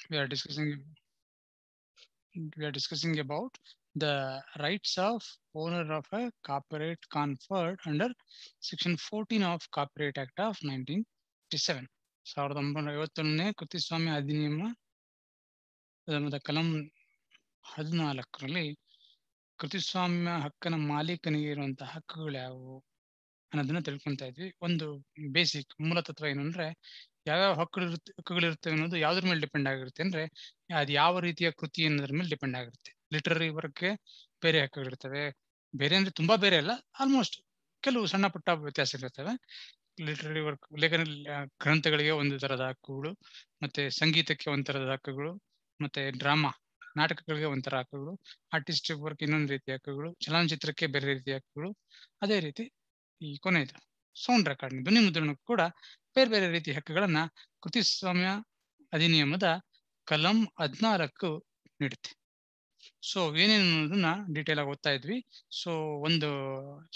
we are discussing about the rights of owner of a copyright conferred under section 14 of Copyright Act of 1957. 1957ನೇ ಕೃತಿಸ್ವಾಮ್ಯ ಅಧಿನಿಯಮದ ಕಲಂ 14ರಲ್ಲಿ ಕೃತಿಸ್ವಾಮ್ಯ ಹಕ್ಕನ ಮಾಲೀಕನಿಗೆ ಇರುವಂತಹ ಹಕ್ಕುಗಳು ಯಾವುವು ಅನ್ನೋದನ್ನ ತಿಳ್ಕೊಂತಾ ಇದ್ವಿ. ಒಂದು ಬೇಸಿಕ್ ಮೂಲ ತತ್ವ ಏನು ಅಂದ್ರೆ, ಯಾವ್ಯಾವ ಹಕ್ಕುಗಳಿರ್ತವೆ ಅನ್ನೋದು ಯಾವ್ದ್ರ ಮೇಲೆ ಡಿಪೆಂಡ್ ಆಗಿರುತ್ತೆ ಅಂದ್ರೆ, ಅದು ಯಾವ ರೀತಿಯ ಕೃತಿ ಅನ್ನೋದ್ರ ಮೇಲೆ ಡಿಪೆಂಡ್ ಆಗಿರುತ್ತೆ. ಲಿಟರರಿ ವರ್ಕ್ಗೆ ಬೇರೆ ಹಕ್ಕುಗಳಿರ್ತವೆ, ಬೇರೆ ಅಂದ್ರೆ ತುಂಬಾ ಬೇರೆ ಅಲ್ಲ, ಆಲ್ಮೋಸ್ಟ್ ಕೆಲವು ಸಣ್ಣ ಪುಟ್ಟ ವ್ಯತ್ಯಾಸಗಳಿರ್ತವೆ. ಲಿಟರರಿ ವರ್ಕ್ ಲೇಖನ ಗ್ರಂಥಗಳಿಗೆ ಒಂದು ತರದ ಹಕ್ಕುಗಳು, ಮತ್ತೆ ಸಂಗೀತಕ್ಕೆ ಒಂದ್ ತರದ ಹಕ್ಕುಗಳು, ಮತ್ತೆ ಡ್ರಾಮಾ ನಾಟಕಗಳಿಗೆ ಒಂಥರ ಹಕ್ಕುಗಳು, ಆರ್ಟಿಸ್ಟಿಕ್ ವರ್ಕ್ ಇನ್ನೊಂದು ರೀತಿಯ ಹಕ್ಕುಗಳು, ಚಲನಚಿತ್ರಕ್ಕೆ ಬೇರೆ ರೀತಿಯ ಹಕ್ಕುಗಳು, ಅದೇ ರೀತಿ ಈ ಕೊನೆಯದು ಸೌಂಡ್ ರೆಕಾರ್ಡಿಂಗ್ ಧ್ವನಿ ಮುದ್ರಣಕ್ಕೂ ಕೂಡ ಬೇರೆ ಬೇರೆ ರೀತಿಯ ಹಕ್ಕುಗಳನ್ನ ಕೃತಿಸ್ವಾಮ್ಯ ಅಧಿನಿಯಮದ ಕಲಂ 14 ನೀಡುತ್ತೆ. ಸೊ ಏನೇನು ಅನ್ನೋದನ್ನ ಡೀಟೇಲ್ ಆಗಿ ಓದ್ತಾ ಇದ್ವಿ. ಸೊ ಒಂದು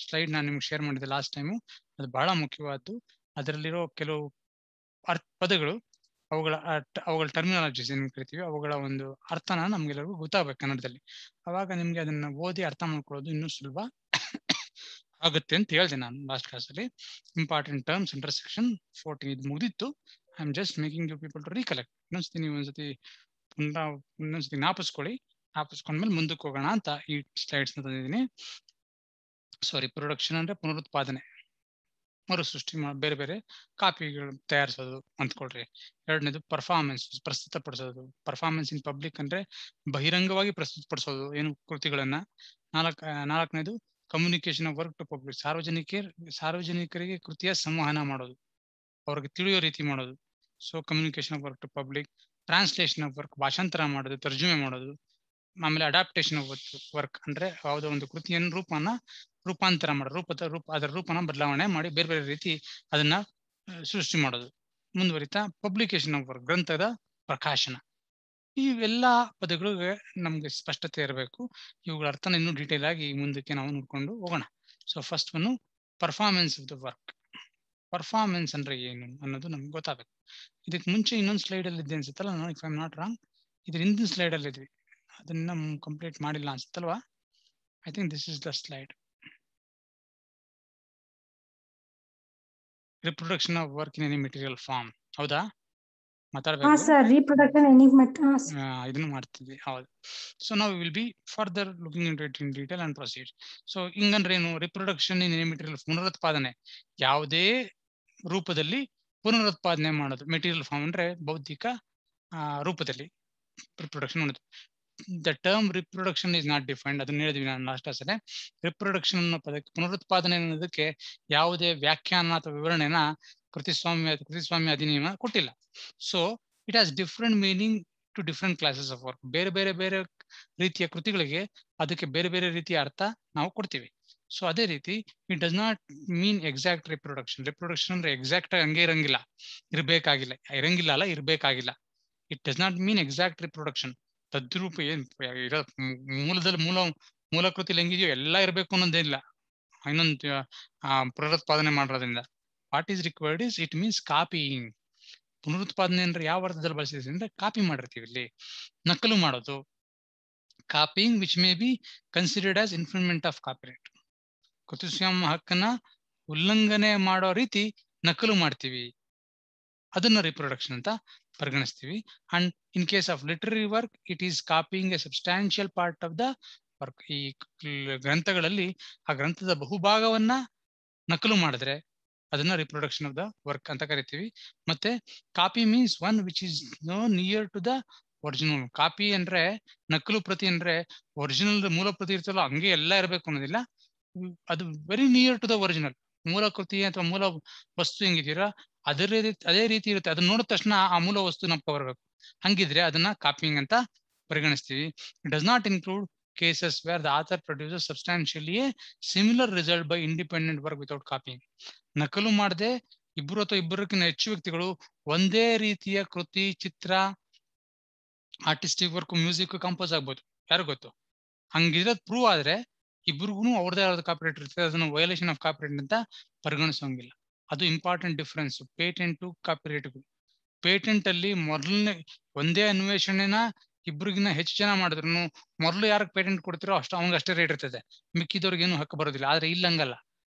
ಸ್ಲೈಡ್ ನಾನು ನಿಮ್ಗೆ ಶೇರ್ ಮಾಡಿದೆ ಲಾಸ್ಟ್ ಟೈಮು, ಅದು ಬಹಳ ಮುಖ್ಯವಾದ್ದು. ಅದರಲ್ಲಿರೋ ಕೆಲವು ಪದಗಳು, ಅವುಗಳ ಟರ್ಮಿನಾಲಜೀಸ್ ಏನ್ ಕರಿತೀವಿ, ಅವುಗಳ ಒಂದು ಅರ್ಥನ ನಮ್ಗೆಲ್ಲರಿಗೂ ಗೊತ್ತಾಗಬೇಕು ಕನ್ನಡದಲ್ಲಿ. ಅವಾಗ ನಿಮ್ಗೆ ಅದನ್ನ ಓದಿ ಅರ್ಥ ಮಾಡ್ಕೊಳ್ಳೋದು ಇನ್ನೂ ಸುಲಭ ಆಗುತ್ತೆ ಅಂತ ಹೇಳಿದೆ ನಾನು ಲಾಸ್ಟ್ ಕ್ಲಾಸಲ್ಲಿ. ಇಂಪಾರ್ಟೆಂಟ್ ಟರ್ಮ್ಸ್ ಅಂಡರ್ ಸೆಕ್ಷನ್ 14 ಇದು ಮುಗಿದಿತ್ತು. I am just making you people to recollect. ಇನ್ನೊಂದ್ಸತಿ ಜ್ಞಾಪಿಸ್ಕೊಂಡ್ಮೇಲೆ ಮುಂದಕ್ಕೆ ಹೋಗೋಣ ಅಂತ ಈ ಸ್ಲೈಡ್ಸ್ ತಂದಿದ್ದೀನಿ. ಸೊ ರಿಪ್ರೊಡಕ್ಷನ್ ಅಂದ್ರೆ ಪುನರುತ್ಪಾದನೆ, ಮರು ಸೃಷ್ಟಿ, ಬೇರೆ ಬೇರೆ ಕಾಪಿಗಳು ತಯಾರಿಸೋದು ಅಂದ್ಕೊಳ್ರಿ. ಎರಡನೇದು ಪರ್ಫಾರ್ಮೆನ್ಸ್, ಪ್ರಸ್ತುತಪಡಿಸೋದು. ಪರ್ಫಾರ್ಮೆನ್ಸ್ ಇನ್ ಪಬ್ಲಿಕ್ ಅಂದ್ರೆ ಬಹಿರಂಗವಾಗಿ ಪ್ರಸ್ತುತಪಡಿಸೋದು ಏನು ಕೃತಿಗಳನ್ನ. ನಾಲ್ಕನೇದು communication of work to public, ಸಾರ್ವಜನಿಕರಿಗೆ ಕೃತಿಯ ಸಂವಹನ ಮಾಡೋದು, ಅವ್ರಿಗೆ ತಿಳಿಯೋ ರೀತಿ ಮಾಡೋದು. So communication of work to public. Translation of work, ಭಾಷಾಂತರ ಮಾಡೋದು, ತರ್ಜುಮೆ ಮಾಡೋದು. ಆಮೇಲೆ ಅಡಾಪ್ಟೇಷನ್ ಆಫ್ ವರ್ಕ್ ಅಂದ್ರೆ ಯಾವುದೋ ಒಂದು ಕೃತಿಯನ್ನು ರೂಪಾಂತರ ಮಾಡೋದು, ಅದರ ರೂಪನ ಬದಲಾವಣೆ ಮಾಡಿ ಬೇರೆ ಬೇರೆ ರೀತಿ ಅದನ್ನ ಸೃಷ್ಟಿ ಮಾಡೋದು. ಮುಂದುವರಿತಾ ಪಬ್ಲಿಕೇಶನ್ ಆಫ್ ವರ್ಕ್, ಗ್ರಂಥದ ಪ್ರಕಾಶನ. ಇವೆಲ್ಲಾ ಪದಗಳಿಗೆ ನಮ್ಗೆ ಸ್ಪಷ್ಟತೆ ಇರಬೇಕು. ಇವುಗಳ ಅರ್ಥನ ಇನ್ನೂ ಡೀಟೇಲ್ ಆಗಿ ಮುಂದಕ್ಕೆ ನಾವು ನೋಡ್ಕೊಂಡು ಹೋಗೋಣ. So first one performance of the work. Performance ಅಂದ್ರೆ ಏನು ಅನ್ನೋದು ನಮ್ಗೆ ಗೊತ್ತಾಗಬೇಕು. ಇದಕ್ಕೆ ಮುಂಚೆ ಇನ್ನೊಂದು ಸ್ಲೈಡ್ ಅಲ್ಲಿ ಇದೆ ಅನ್ಸುತ್ತಲ್ಲ, ನಾನು if I am not wrong, ಇದ್ರ ಹಿಂದಿನ ಸ್ಲೈಡ್ ಅಲ್ಲಿ ಇದ್ವಿ, ಅದನ್ನ ಕಂಪ್ಲೀಟ್ ಮಾಡಿಲ್ಲ ಅನ್ಸುತ್ತಲ್ವಾ. I think this is the slide. Reproduction of work in any material form. ಹೌದಾ, ಮಾತಾಡ್ಬೇಕು. ಇದನ್ನು ಮಾಡ್ತಿದ್ವಿ, ಹೌದು. ಸೊ ನಾವು will be further looking into it in detail and proceed. So ಹಿಂಗಂದ್ರೆ ಏನು? ರಿಪ್ರೊಡಕ್ಷನ್ ಇನ್ ಎನಿ ಮೆಟೀರಿಯಲ್, ಪುನರುತ್ಪಾದನೆ, ಯಾವುದೇ ರೂಪದಲ್ಲಿ ಪುನರುತ್ಪಾದನೆ ಮಾಡೋದು. ಮೆಟೀರಿಯಲ್ ಫಾರ್ಮ್ ಅಂದ್ರೆ ಬೌದ್ಧಿಕ ರೂಪದಲ್ಲಿ ರಿಪ್ರೊಡಕ್ಷನ್ ಮಾಡೋದು. The term reproduction is not defined, ಅದನ್ನ ಹೇಳಿದ್ವಿ ನಾನು ಲಾಸ್ಟ್ ಕ್ಲಾಸಲ್ಲಿ. ರಿಪ್ರೊಡಕ್ಷನ್ ಅನ್ನೋ ಪದಕ್ಕೆ, ಪುನರುತ್ಪಾದನೆ ಅನ್ನೋದಕ್ಕೆ ಯಾವುದೇ ವ್ಯಾಖ್ಯಾನ ಅಥವಾ ವಿವರಣೆನ ಕೃತಿಸ್ವಾಮ್ಯ ಅಧಿನಿಯಮ ಕೊಟ್ಟಿಲ್ಲ. So it has different meaning to different classes of work. ಬೇರೆ ಬೇರೆ ಬೇರೆ ರೀತಿಯ ಕೃತಿಗಳಿಗೆ ಅದಕ್ಕೆ ಬೇರೆ ಬೇರೆ ರೀತಿಯ ಅರ್ಥ ನಾವು ಕೊಡ್ತೀವಿ. ಸೊ ಅದೇ ರೀತಿ it does not mean exact reproduction. Reproduction ಅಂದ್ರೆ ಎಕ್ಸಾಕ್ಟ್ ಆಗಿ ಹಂಗೆ ಇರಂಗಿಲ್ಲ, ಇರ್ಬೇಕಾಗಿಲ್ಲ. It does not mean exact reproduction. ತದ್ರೂಪ ಏನ್ ಮೂಲದಲ್ಲಿ ಮೂಲ ಕೃತಿಲಿ ಹೆಂಗಿದೆಯೋ ಎಲ್ಲ ಇರಬೇಕು ಅನ್ನೋದೇನಿಲ್ಲ. ಇನ್ನೊಂದು ಪುನರುತ್ಪಾದನೆ ಮಾಡೋದ್ರಿಂದ what is required is it means copying. ಪುನರುತ್ಪಾದನೆ ಅಂದ್ರೆ ಯಾವ ಅರ್ಥದಲ್ಲಿ ಬಳಸಿದ್ವಿ ಅಂದ್ರೆ ಕಾಪಿ ಮಾಡಿರ್ತೀವಿ ಇಲ್ಲಿ, ನಕಲು ಮಾಡೋದು. Copying which may be considered as infringement of copyright. ಕೃತಿಸ್ವಾಮ್ಯ ಹಕ್ಕನ್ನ ಉಲ್ಲಂಘನೆ ಮಾಡೋ ರೀತಿ ನಕಲು ಮಾಡ್ತೀವಿ, ಅದನ್ನ ರಿಪ್ರೊಡಕ್ಷನ್ ಅಂತ ಪರಿಗಣಿಸ್ತೀವಿ. And in case of literary work it is copying a substantial part of the work. ಈ ಗ್ರಂಥಗಳಲ್ಲಿ ಆ ಗ್ರಂಥದ ಬಹುಭಾಗವನ್ನ ನಕಲು ಮಾಡಿದ್ರೆ ಅದನ್ನ ರಿಪ್ರೊಡಕ್ಷನ್ ಆಫ್ ದ ವರ್ಕ್ ಅಂತ ಕರಿತೀವಿ. ಮತ್ತೆ copy means one which is no near to the original. Copy ಅಂದ್ರೆ, ನಕಲು ಪ್ರತಿ ಅಂದ್ರೆ ಒರಿಜಿನಲ್ ಮೂಲ ಪ್ರತಿ ಇರ್ತಲ್ಲ ಹಂಗೆ ಎಲ್ಲ ಇರಬೇಕು ಅನ್ನೋದಿಲ್ಲ, ಅದು very near to the original. ಮೂಲ ಕೃತಿ ಅಥವಾ ಮೂಲ ವಸ್ತು ಹೆಂಗಿದೀರಾ ಅದೇ ರೀತಿ ಇರುತ್ತೆ. ಅದನ್ನ ನೋಡಿದ ತಕ್ಷಣ ಆ ಮೂಲ ವಸ್ತು ನಮ್ಗೆ ಬರಬೇಕು, ಹಂಗಿದ್ರೆ ಅದನ್ನ ಕಾಪಿಂಗ್ ಅಂತ ಪರಿಗಣಿಸ್ತೀವಿ. It does not include cases where the author produces substantially a similar result by independent work without copying. ನಕಲು ಮಾಡದೆ ಇಬ್ಬರು ಅಥವಾ ಇಬ್ಬರಕ್ಕಿಂತ ಹೆಚ್ಚು ವ್ಯಕ್ತಿಗಳು ಒಂದೇ ರೀತಿಯ ಕೃತಿ, ಚಿತ್ರ, ಆರ್ಟಿಸ್ಟಿಕ್ ವರ್ಕ್, ಮ್ಯೂಸಿಕ್ ಕಂಪೋಸ್ ಆಗ್ಬೋದು, ಯಾರು ಗೊತ್ತು. ಹಂಗಿರೋದು ಪ್ರೂವ್ ಆದ್ರೆ ಇಬ್ರಿಗೂ ಅವ್ರದೇ ಆದ ಕಾಪಿರೈಟ್ ಇರ್ತದೆ, ಅದನ್ನು ವಯೋಲೇಷನ್ ಆಫ್ ಕಾಪಿರೈಟ್ ಅಂತ ಪರಿಗಣಿಸೋಂಗಿಲ್ಲ. ಅದು ಇಂಪಾರ್ಟೆಂಟ್ ಡಿಫ್ರೆನ್ಸ್ ಪೇಟೆಂಟ್ ಟು ಕಾಪಿರೈಟ್ಗಳು. ಪೇಟೆಂಟ್ ಅಲ್ಲಿ ಮೊದಲನೇ ಒಂದೇ ಅನ್ವೇಷಣೆನ ಇಬ್ರಿಗಿನ್ನ ಹೆಚ್ಚು ಜನ ಮಾಡಿದ್ರು ಮೊದಲು ಯಾರಿಗೆ ಪೇಟೆಂಟ್ ಕೊಡ್ತಿರೋ ಅಷ್ಟು ಅವಂಗ ಅಷ್ಟೇ ರೇಟ್ ಇರ್ತದೆ, ಮಿಕ್ಕಿದವ್ರಿಗೆ ಏನು ಹಕ್ಕು ಬರೋದಿಲ್ಲ. ಆದ್ರೆ ಇಲ್ಲ ಹಂಗಲ್ಲ.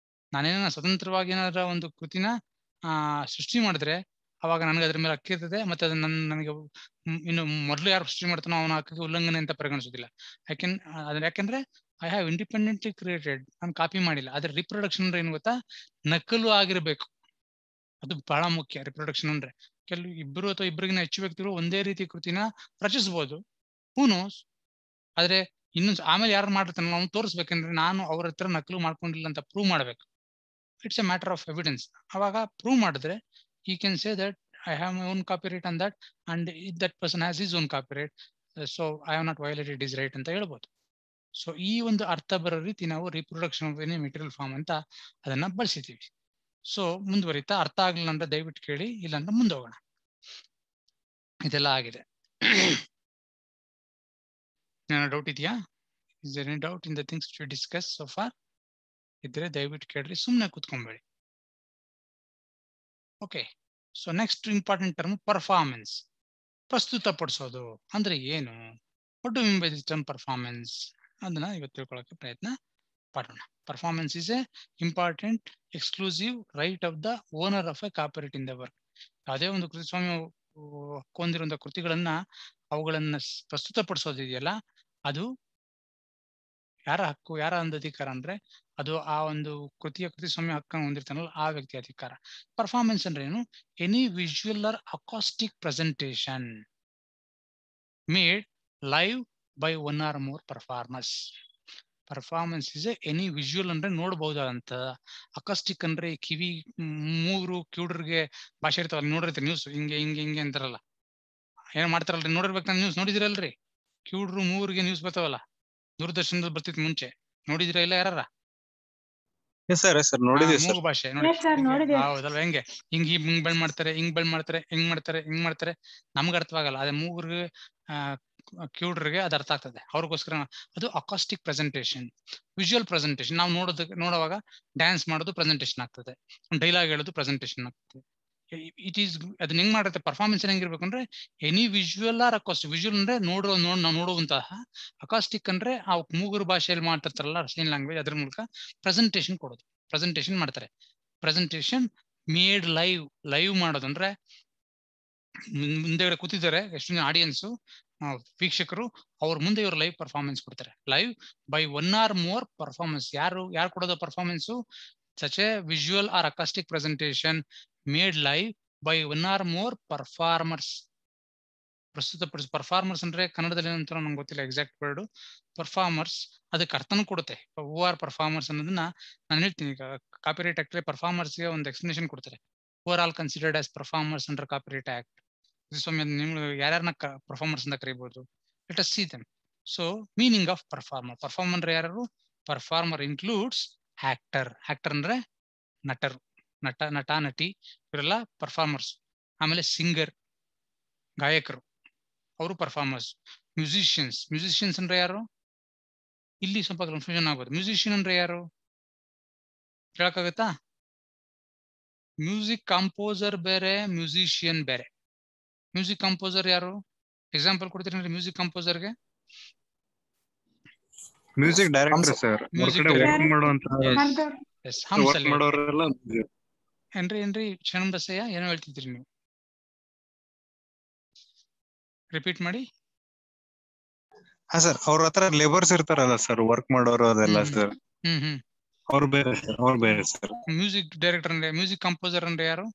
ನಾನೇನ ಸ್ವತಂತ್ರವಾಗಿ ಏನಾರ ಒಂದು ಕೃತಿನ ಸೃಷ್ಟಿ ಮಾಡಿದ್ರೆ ಅವಾಗ ನನಗೆ ಅದ್ರ ಮೇಲೆ ಹಕ್ಕು ಇರ್ತದೆ. ಮತ್ತೆ ಅದನ್ನ ನನಗೆ ಇನ್ನು ಮೊದಲು ಯಾರು ಸೃಷ್ಟಿ ಮಾಡ್ತಾನೋ ಅವನ ಹಕ್ಕಿಗೆ ಉಲ್ಲಂಘನೆ ಅಂತ ಪರಿಗಣಿಸೋದಿಲ್ಲ. ಯಾಕೆಂದ್ರೆ ಐ ಹ್ಯಾವ್ ಇಂಡಿಪೆಂಡೆಂಟ್ಲಿ ಕ್ರಿಯೇಟೆಡ್, ನಾನು ಕಾಪಿ ಮಾಡಿಲ್ಲ. ಆದ್ರೆ ರಿಪ್ರೊಡಕ್ಷನ್ ಅಂದ್ರೆ ಏನು ಗೊತ್ತಾ, ನಕಲು ಆಗಿರ್ಬೇಕು. ಅದು ಬಹಳ ಮುಖ್ಯ. ರಿಪ್ರೊಡಕ್ಷನ್ ಅಂದ್ರೆ ಕೆಲವು ಇಬ್ಬರು ಅಥವಾ ಇಬ್ಬರಿಗಿನ ಹೆಚ್ಚು ವ್ಯಕ್ತಿಗಳು ಒಂದೇ ರೀತಿ ಕೃತಿನ ರಚಿಸಬಹುದು, ಹೂ ನೋಸ್. ಆದ್ರೆ ಇನ್ನು ಆಮೇಲೆ ಯಾರು ಮಾಡಿರ್ತಾನೋ ನಾವು ತೋರಿಸ್ಬೇಕಂದ್ರೆ ನಾನು ಅವ್ರ ಹತ್ರ ನಕಲು ಮಾಡ್ಕೊಂಡಿಲ್ಲ ಅಂತ ಪ್ರೂವ್ ಮಾಡ್ಬೇಕು. It's A matter of evidence. ಅವಾಗ ಪ್ರೂವ್ ಮಾಡಿದ್ರೆ he can say that I have my own copyright on that and that person has his own copyright, so I have not violated his right ಅಂತ ಹೇಳ್ಬೋದು. So ಈ ಒಂದು ಅರ್ಥ ಬರೋ ರೀತಿ ನಾವು reproduction of any material form ಅಂತ ಅದನ್ನ ಬಳಸಿದ್ದೀವಿ. ಸೊ ಮುಂದುವರಿತಾ, ಅರ್ಥ ಆಗ್ಲಿಲ್ಲ ಅಂದ್ರೆ ದಯವಿಟ್ಟು ಕೇಳಿ, ಇಲ್ಲಾಂದ್ರೆ ಮುಂದೆ ಹೋಗೋಣ. ಇದೆಲ್ಲ ಆಗಿದೆ. ಏನೋ ಡೌಟ್ ಇದೆಯಾ? Is any doubt in the things we discuss so far? ಇದ್ರೆ ದಯವಿಟ್ಟು ಕೇಳ್ರಿ, ಸುಮ್ಮನೆ ಕೂತ್ಕೊಂಬೇಡಿ. Okay, so next important term performance. ಪ್ರಸ್ತುತಪಡಿಸೋದು ಅಂದ್ರೆ ಏನು? What do mean by this term performance? ಅದನ್ನ ಇವತ್ತು ತಿಳ್ಕೊಳ್ಳೋಕೆ ಪ್ರಯತ್ನ ಪಡೋಣ. Performance is a important exclusive right of the owner of a copyright in the work. ಯಾವುದೇ ಒಂದು ಕೃತಿಸ್ವಾಮ್ಯ ಹೊಂದಿರುವಂತಹ ಕೃತಿಗಳನ್ನ ಅವುಗಳನ್ನ ಪ್ರಸ್ತುತಪಡಿಸೋದಿದೆಯಲ್ಲ, ಅದು ಯಾರ ಹಕ್ಕು, ಯಾರ ಒಂದು ಅಧಿಕಾರ ಅಂದ್ರೆ ಅದು ಆ ಒಂದು ಕೃತಿಸ್ವಾಮ್ಯ ಹಕ್ಕನ್ನು ಹೊಂದಿರ್ತಾನಲ್ಲ ಆ ವ್ಯಕ್ತಿ ಅಧಿಕಾರ. ಪರ್ಫಾರ್ಮೆನ್ಸ್ ಅಂದ್ರೆ ಏನು? Any visual or acoustic presentation made live by one or more performers. Performance is any visual ಅಂದ್ರೆ ನೋಡಬಹುದಾದಂತ, ಅಕಾಸ್ಟಿಕ್ ಅಂದ್ರೆ ಕಿವಿ ಮೂರು ಕಿವುಡರಿಗೆ ಭಾಷೆ ಇರ್ತಾವಲ್ಲ, ನೋಡಿರ್ತೀರಿ ನ್ಯೂಸ್ ಹಿಂಗೆ ಹಿಂಗೆ ಹಿಂಗೆ ಅಂತಾರಲ್ಲ, ಏನ್ ಮಾಡ್ತಾರಲ್ರಿ, ನೋಡಿರ್ಬೇಕು. ನ್ಯೂಸ್ ನೋಡಿದಿರಲ್ರಿ? ಕಿವುಡ್ರು ಮೂರಿಗೆ ನ್ಯೂಸ್ ಬರ್ತಾವಲ್ಲ, ದೂರದರ್ಶನದಲ್ಲಿ ಬರ್ತಿತ್ತು ಮುಂಚೆ, ನೋಡಿದಿರ ಇಲ್ಲ ಯಾರ? ಮೂಗು ಭಾಷೆ ನೋಡಿ, ಹೌದಲ್ವ? ಹೆಂಗೆ ಹಿಂಗ್ ಹಿಂಗ್ ಬೆಳ್ ಮಾಡ್ತಾರೆ, ಹಿಂಗ್ ಬೆಳ್ ಮಾಡ್ತಾರೆ, ಹಿಂಗ್ ಮಾಡ್ತಾರೆ, ಹಿಂಗ್ ಮಾಡ್ತಾರೆ. ನಮ್ಗೆ ಅರ್ಥವಾಗಲ್ಲ, ಅದೇ ಮೂಗರಿಗೆ ಕಿವುಡ್ರಿಗೆ ಅದು ಅರ್ಥ ಆಗ್ತದೆ. ಅವ್ರಿಗೋಸ್ಕರ ಅದು ಅಕಾಸ್ಟಿಕ್ ಪ್ರೆಸೆಂಟೇಷನ್. ವಿಜುವಲ್ ಪ್ರೆಸೆಂಟೇಷನ್, ನಾವು ನೋಡುವಾಗ ಡ್ಯಾನ್ಸ್ ಮಾಡೋದು ಪ್ರೆಸೆಂಟೇಷನ್ ಆಗ್ತದೆ, ಡೈಲಾಗ್ ಹೇಳೋದು ಪ್ರೆಸೆಂಟೇಷನ್ ಆಗ್ತದೆ. ಇಟ್ ಈಸ್ ಅದನ್ನ ಹೆಂಗ್ ಮಾಡುತ್ತೆ? ಪರ್ಫಾರ್ಮೆನ್ಸ್ ಹೆಂಗಿರ್ಬೇಕು ಅಂದ್ರೆ any visual or acoustic. Visual ಅಂದ್ರೆ ನೋಡುವಂತಹ, ಅಕಾಸ್ಟಿಕ್ ಅಂದ್ರೆ ಆ ಮೂಗುರು ಭಾಷೆಯಲ್ಲಿ ಮಾಡ್ತಿರ್ತಾರಲ್ಲ ಸೈನ್ ಲ್ಯಾಂಗ್ವೇಜ್, ಅದ್ರ ಮೂಲಕ ಪ್ರೆಸೆಂಟೇಷನ್ ಕೊಡೋದು, ಪ್ರೆಸೆಂಟೇಷನ್ ಮಾಡ್ತಾರೆ. ಪ್ರೆಸೆಂಟೇಷನ್ ಮೇಡ್ ಲೈವ್ ಮಾಡೋದಂದ್ರೆ ಮುಂದೆಗಡೆ ಕೂತಿದ್ದಾರೆ ಎಷ್ಟು ಜನ ಆಡಿಯನ್ಸ್ ವೀಕ್ಷಕರು, ಅವ್ರ ಮುಂದೆ ಇವರು ಲೈವ್ ಪರ್ಫಾರ್ಮೆನ್ಸ್ ಕೊಡ್ತಾರೆ. Live by one or more performance. ಯಾರು ಕೊಡೋದು performance? such a visual or acoustic presentation made live by one or more performers. ಪ್ರಸ್ತುತಪಡಿಸಿ. ಪರ್ಫಾರ್ಮರ್ಸ್ ಅಂದ್ರೆ ಕನ್ನಡದಲ್ಲಿ ಏನಂತಾರೋ ನಂಗೆ ಗೊತ್ತಿಲ್ಲ ಎಕ್ಸಾಕ್ಟ್ ವರ್ಡ್. ಪರ್ಫಾರ್ಮರ್ಸ್ ಅದಕ್ಕೆ ಅರ್ಥನೂ ಕೊಡುತ್ತೆ. ಹೂ ಆರ್ ಪರ್ಫಾರ್ಮರ್ಸ್ ಅನ್ನೋದನ್ನ ನಾನು ಹೇಳ್ತೀನಿ. ಈಗ ಕಾಪಿರೈಟ್ ಆಕ್ಟ್ ಪರ್ಫಾರ್ಮರ್ಸ್ಗೆ ಒಂದು ಎಕ್ಸ್ಪ್ಲನೇಷನ್ ಕೊಡ್ತಾರೆ. Who are all considered as performers under copyright act. ನಿಮ್ಗೆ ಯಾರ್ಯಾರನ್ನ ಪರ್ಫಾರ್ಮರ್ಸ್ ಅಂತ ಕರೀಬಹುದು? Let us see them. So meaning of performer. Performer ಅಂದ್ರೆ ಯಾರು? Performer includes actor. ಆಕ್ಟರ್ ಅಂದ್ರೆ ನಟರು, ನಟ ನಟಿ, ಇವರೆಲ್ಲ ಪರ್ಫಾರ್ಮರ್ಸ್. ಆಮೇಲೆ ಸಿಂಗರ್, ಗಾಯಕರು, ಅವರು ಪರ್ಫಾರ್ಮರ್ಸ್. ಮ್ಯೂಸಿಷಿಯನ್ಸ್ ಅಂದ್ರೆ ಯಾರು? ಇಲ್ಲಿ ಸ್ವಲ್ಪ ಕನ್ಫ್ಯೂಷನ್ ಆಗೋದು. ಮ್ಯೂಸಿಷಿಯನ್ ಅಂದ್ರೆ ಯಾರು ಹೇಳಕ್ಕಾಗತ್ತಾ? ಮ್ಯೂಸಿಕ್ ಕಂಪೋಸರ್ ಬೇರೆ, ಮ್ಯೂಸಿಷಿಯನ್ ಬೇರೆ. ಮ್ಯೂಸಿಕ್ ಕಂಪೋಸರ್ ಯಾರು? ಎಕ್ಸಾಂಪಲ್ ಕೊಡ್ತೀರಿ ಮ್ಯೂಸಿಕ್ ಕಂಪೋಸರ್ಗೆ? Music director sir. ಏನ್ರಿ ಶರಣ್ ಬಸಯ್ಯ ಏನೋ ಹೇಳ್ತಿದ್ರಿ ನೀವು? ರಿಪೀಟ್ ಮಾಡಿ. ಸರ್, ಅವ್ರ ಹತ್ರ ಲೇಬರ್ಸ್ ಇರ್ತಾರಲ್ಲ ಸರ್, ವರ್ಕ್ ಮಾಡೋರು ಅದೆಲ್ಲ ಸರ್. ಅವ್ರು ಬೇರೆ ಸರ್. ಮ್ಯೂಸಿಕ್ ಡೈರೆಕ್ಟರ್ ಅಂದ್ರೆ, ಮ್ಯೂಸಿಕ್ ಕಂಪೋಸರ್ ಅಂದ್ರೆ ಯಾರು?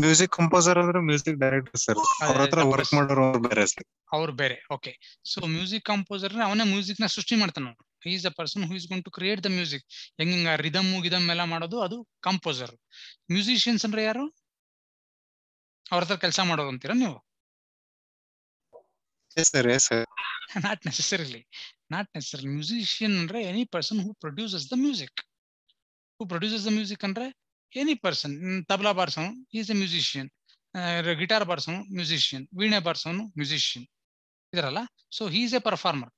ಮ್ಯೂಸಿಕ್ ಕಂಪೋಸರ್ ಅಂದ್ರೆ ಮ್ಯೂಸಿಕ್ ಡೈರೆಕ್ಟರ್ ಸರ್. ಅವ್ರ ಹತ್ರ ವರ್ಕ್ ಮಾಡೋರು ಬೇರೆ ಸರ್. ಅವ್ರು ಬೇರೆ. ಓಕೆ. ಸೊ ಮ್ಯೂಸಿಕ್ ಕಂಪೋಸರ್ ಅವನೇ ಮ್ಯೂಸಿಕ್ ನ ಸೃಷ್ಟಿ ಮಾಡ್ತಾನ. He is a person who is going to create the music. ಹೆಂಗ ರಿದಮ್ ಗಿದಮ್ ಎಲ್ಲ ಮಾಡೋದು ಅದು ಕಂಪೋಸರ್. ಮ್ಯೂಸಿಷಿಯನ್ಸ್ ಅಂದ್ರೆ ಯಾರು? ಅವ್ರ ಹತ್ರ ಕೆಲಸ ಮಾಡೋರು ಅಂತೀರಾ ನೀವು? Not necessarily. ಮ್ಯೂಸಿಷಿಯನ್ ಅಂದ್ರೆ any person who produces the music. ಅಂದ್ರೆ ಎನಿ ಪರ್ಸನ್. ತಬಲಾ ಬಾರ್ಸೋನು ಈಸ್ ಎ ಮ್ಯೂಸಿಷಿಯನ್, ಗಿಟಾರ್ ಬಾರ್ಸೋನು ಮ್ಯೂಸಿಷಿಯನ್, ವೀಣೆ ಬಾರ್ಸೋನು ಮ್ಯೂಸಿಷಿಯನ್ ಇದರಲ್ಲ. So he is a performer.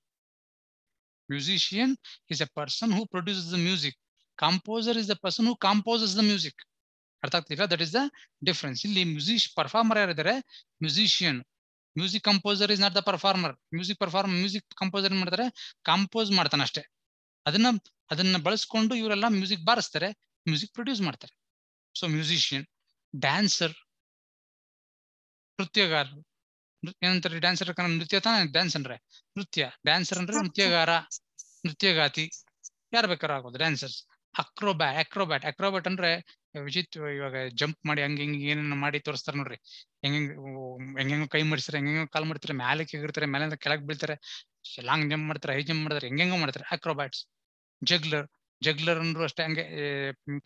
Musician is a person who produces the music. Composer is the person who composes the music. ಅರ್ಥ ಆಗ್ತಿಲ್ಲ? That is the difference. ಇಲ್ಲಿ performer ಯಾರಿದ್ದಾರೆ? Musician. Music composer is not the performer. Music composer ಮಾಡ್ತಾರೆ, compose ಮಾಡ್ತಾನೆ ಅಷ್ಟೇ. ಅದನ್ನ ಬಳಸ್ಕೊಂಡು ಇವರೆಲ್ಲ ಮ್ಯೂಸಿಕ್ ಬಾರಿಸ್ತಾರೆ, ಮ್ಯೂಸಿಕ್ ಪ್ರೊಡ್ಯೂಸ್ ಮಾಡ್ತಾರೆ. So musician. ಡ್ಯಾನ್ಸರ್, ನೃತ್ಯಗಾರರು. ಏನಂತಾರೆ ಡ್ಯಾನ್ಸರ್? ನೃತ್ಯ ತಾನೇ ಡ್ಯಾನ್ಸ್ ಅಂದ್ರೆ, ನೃತ್ಯ. ಡ್ಯಾನ್ಸರ್ ಅಂದ್ರೆ ನೃತ್ಯಗಾರ, ನೃತ್ಯಗಾತಿ, ಯಾರು ಬೇಕಾದ್ರೂ ಆಗೋದು ಡ್ಯಾನ್ಸರ್ಸ್. ಅಕ್ರೋಬ್ಯಾಟ್ ಅಂದ್ರೆ ವಿಚಿತ್ರ, ಇವಾಗ ಜಂಪ್ ಮಾಡಿ ಹಂಗ ಹಿಂಗ ಏನೇನು ಮಾಡಿ ತೋರಿಸ್ತಾರೆ ನೋಡ್ರಿ. ಹೆಂಗೆಂಗೋ ಕೈ ಮಡಿಸ್ತಾರೆ, ಹೆಂಗೆಂಗೋ ಕಾಲ್ ಮಾಡ್ತಾರೆ, ಮೇಲೆ ಕೆಗಿರ್ತಾರೆ, ಮೇಲೆ ಕೆಳಗೆ ಬೀಳ್ತಾರೆ, ಲಾಂಗ್ ಜಂಪ್ ಮಾಡ್ತಾರೆ, ಹೈ ಜಂಪ್ ಮಾಡ್ತಾರೆ, ಹೆಂಗೆಂಗೋ ಮಾಡ್ತಾರೆ ಅಕ್ರೋಬ್ಯಾಟ್ಸ್. ಜಗ್ಲರ್ ಅಂದ್ರು ಅಷ್ಟೇ, ಹಂಗೆ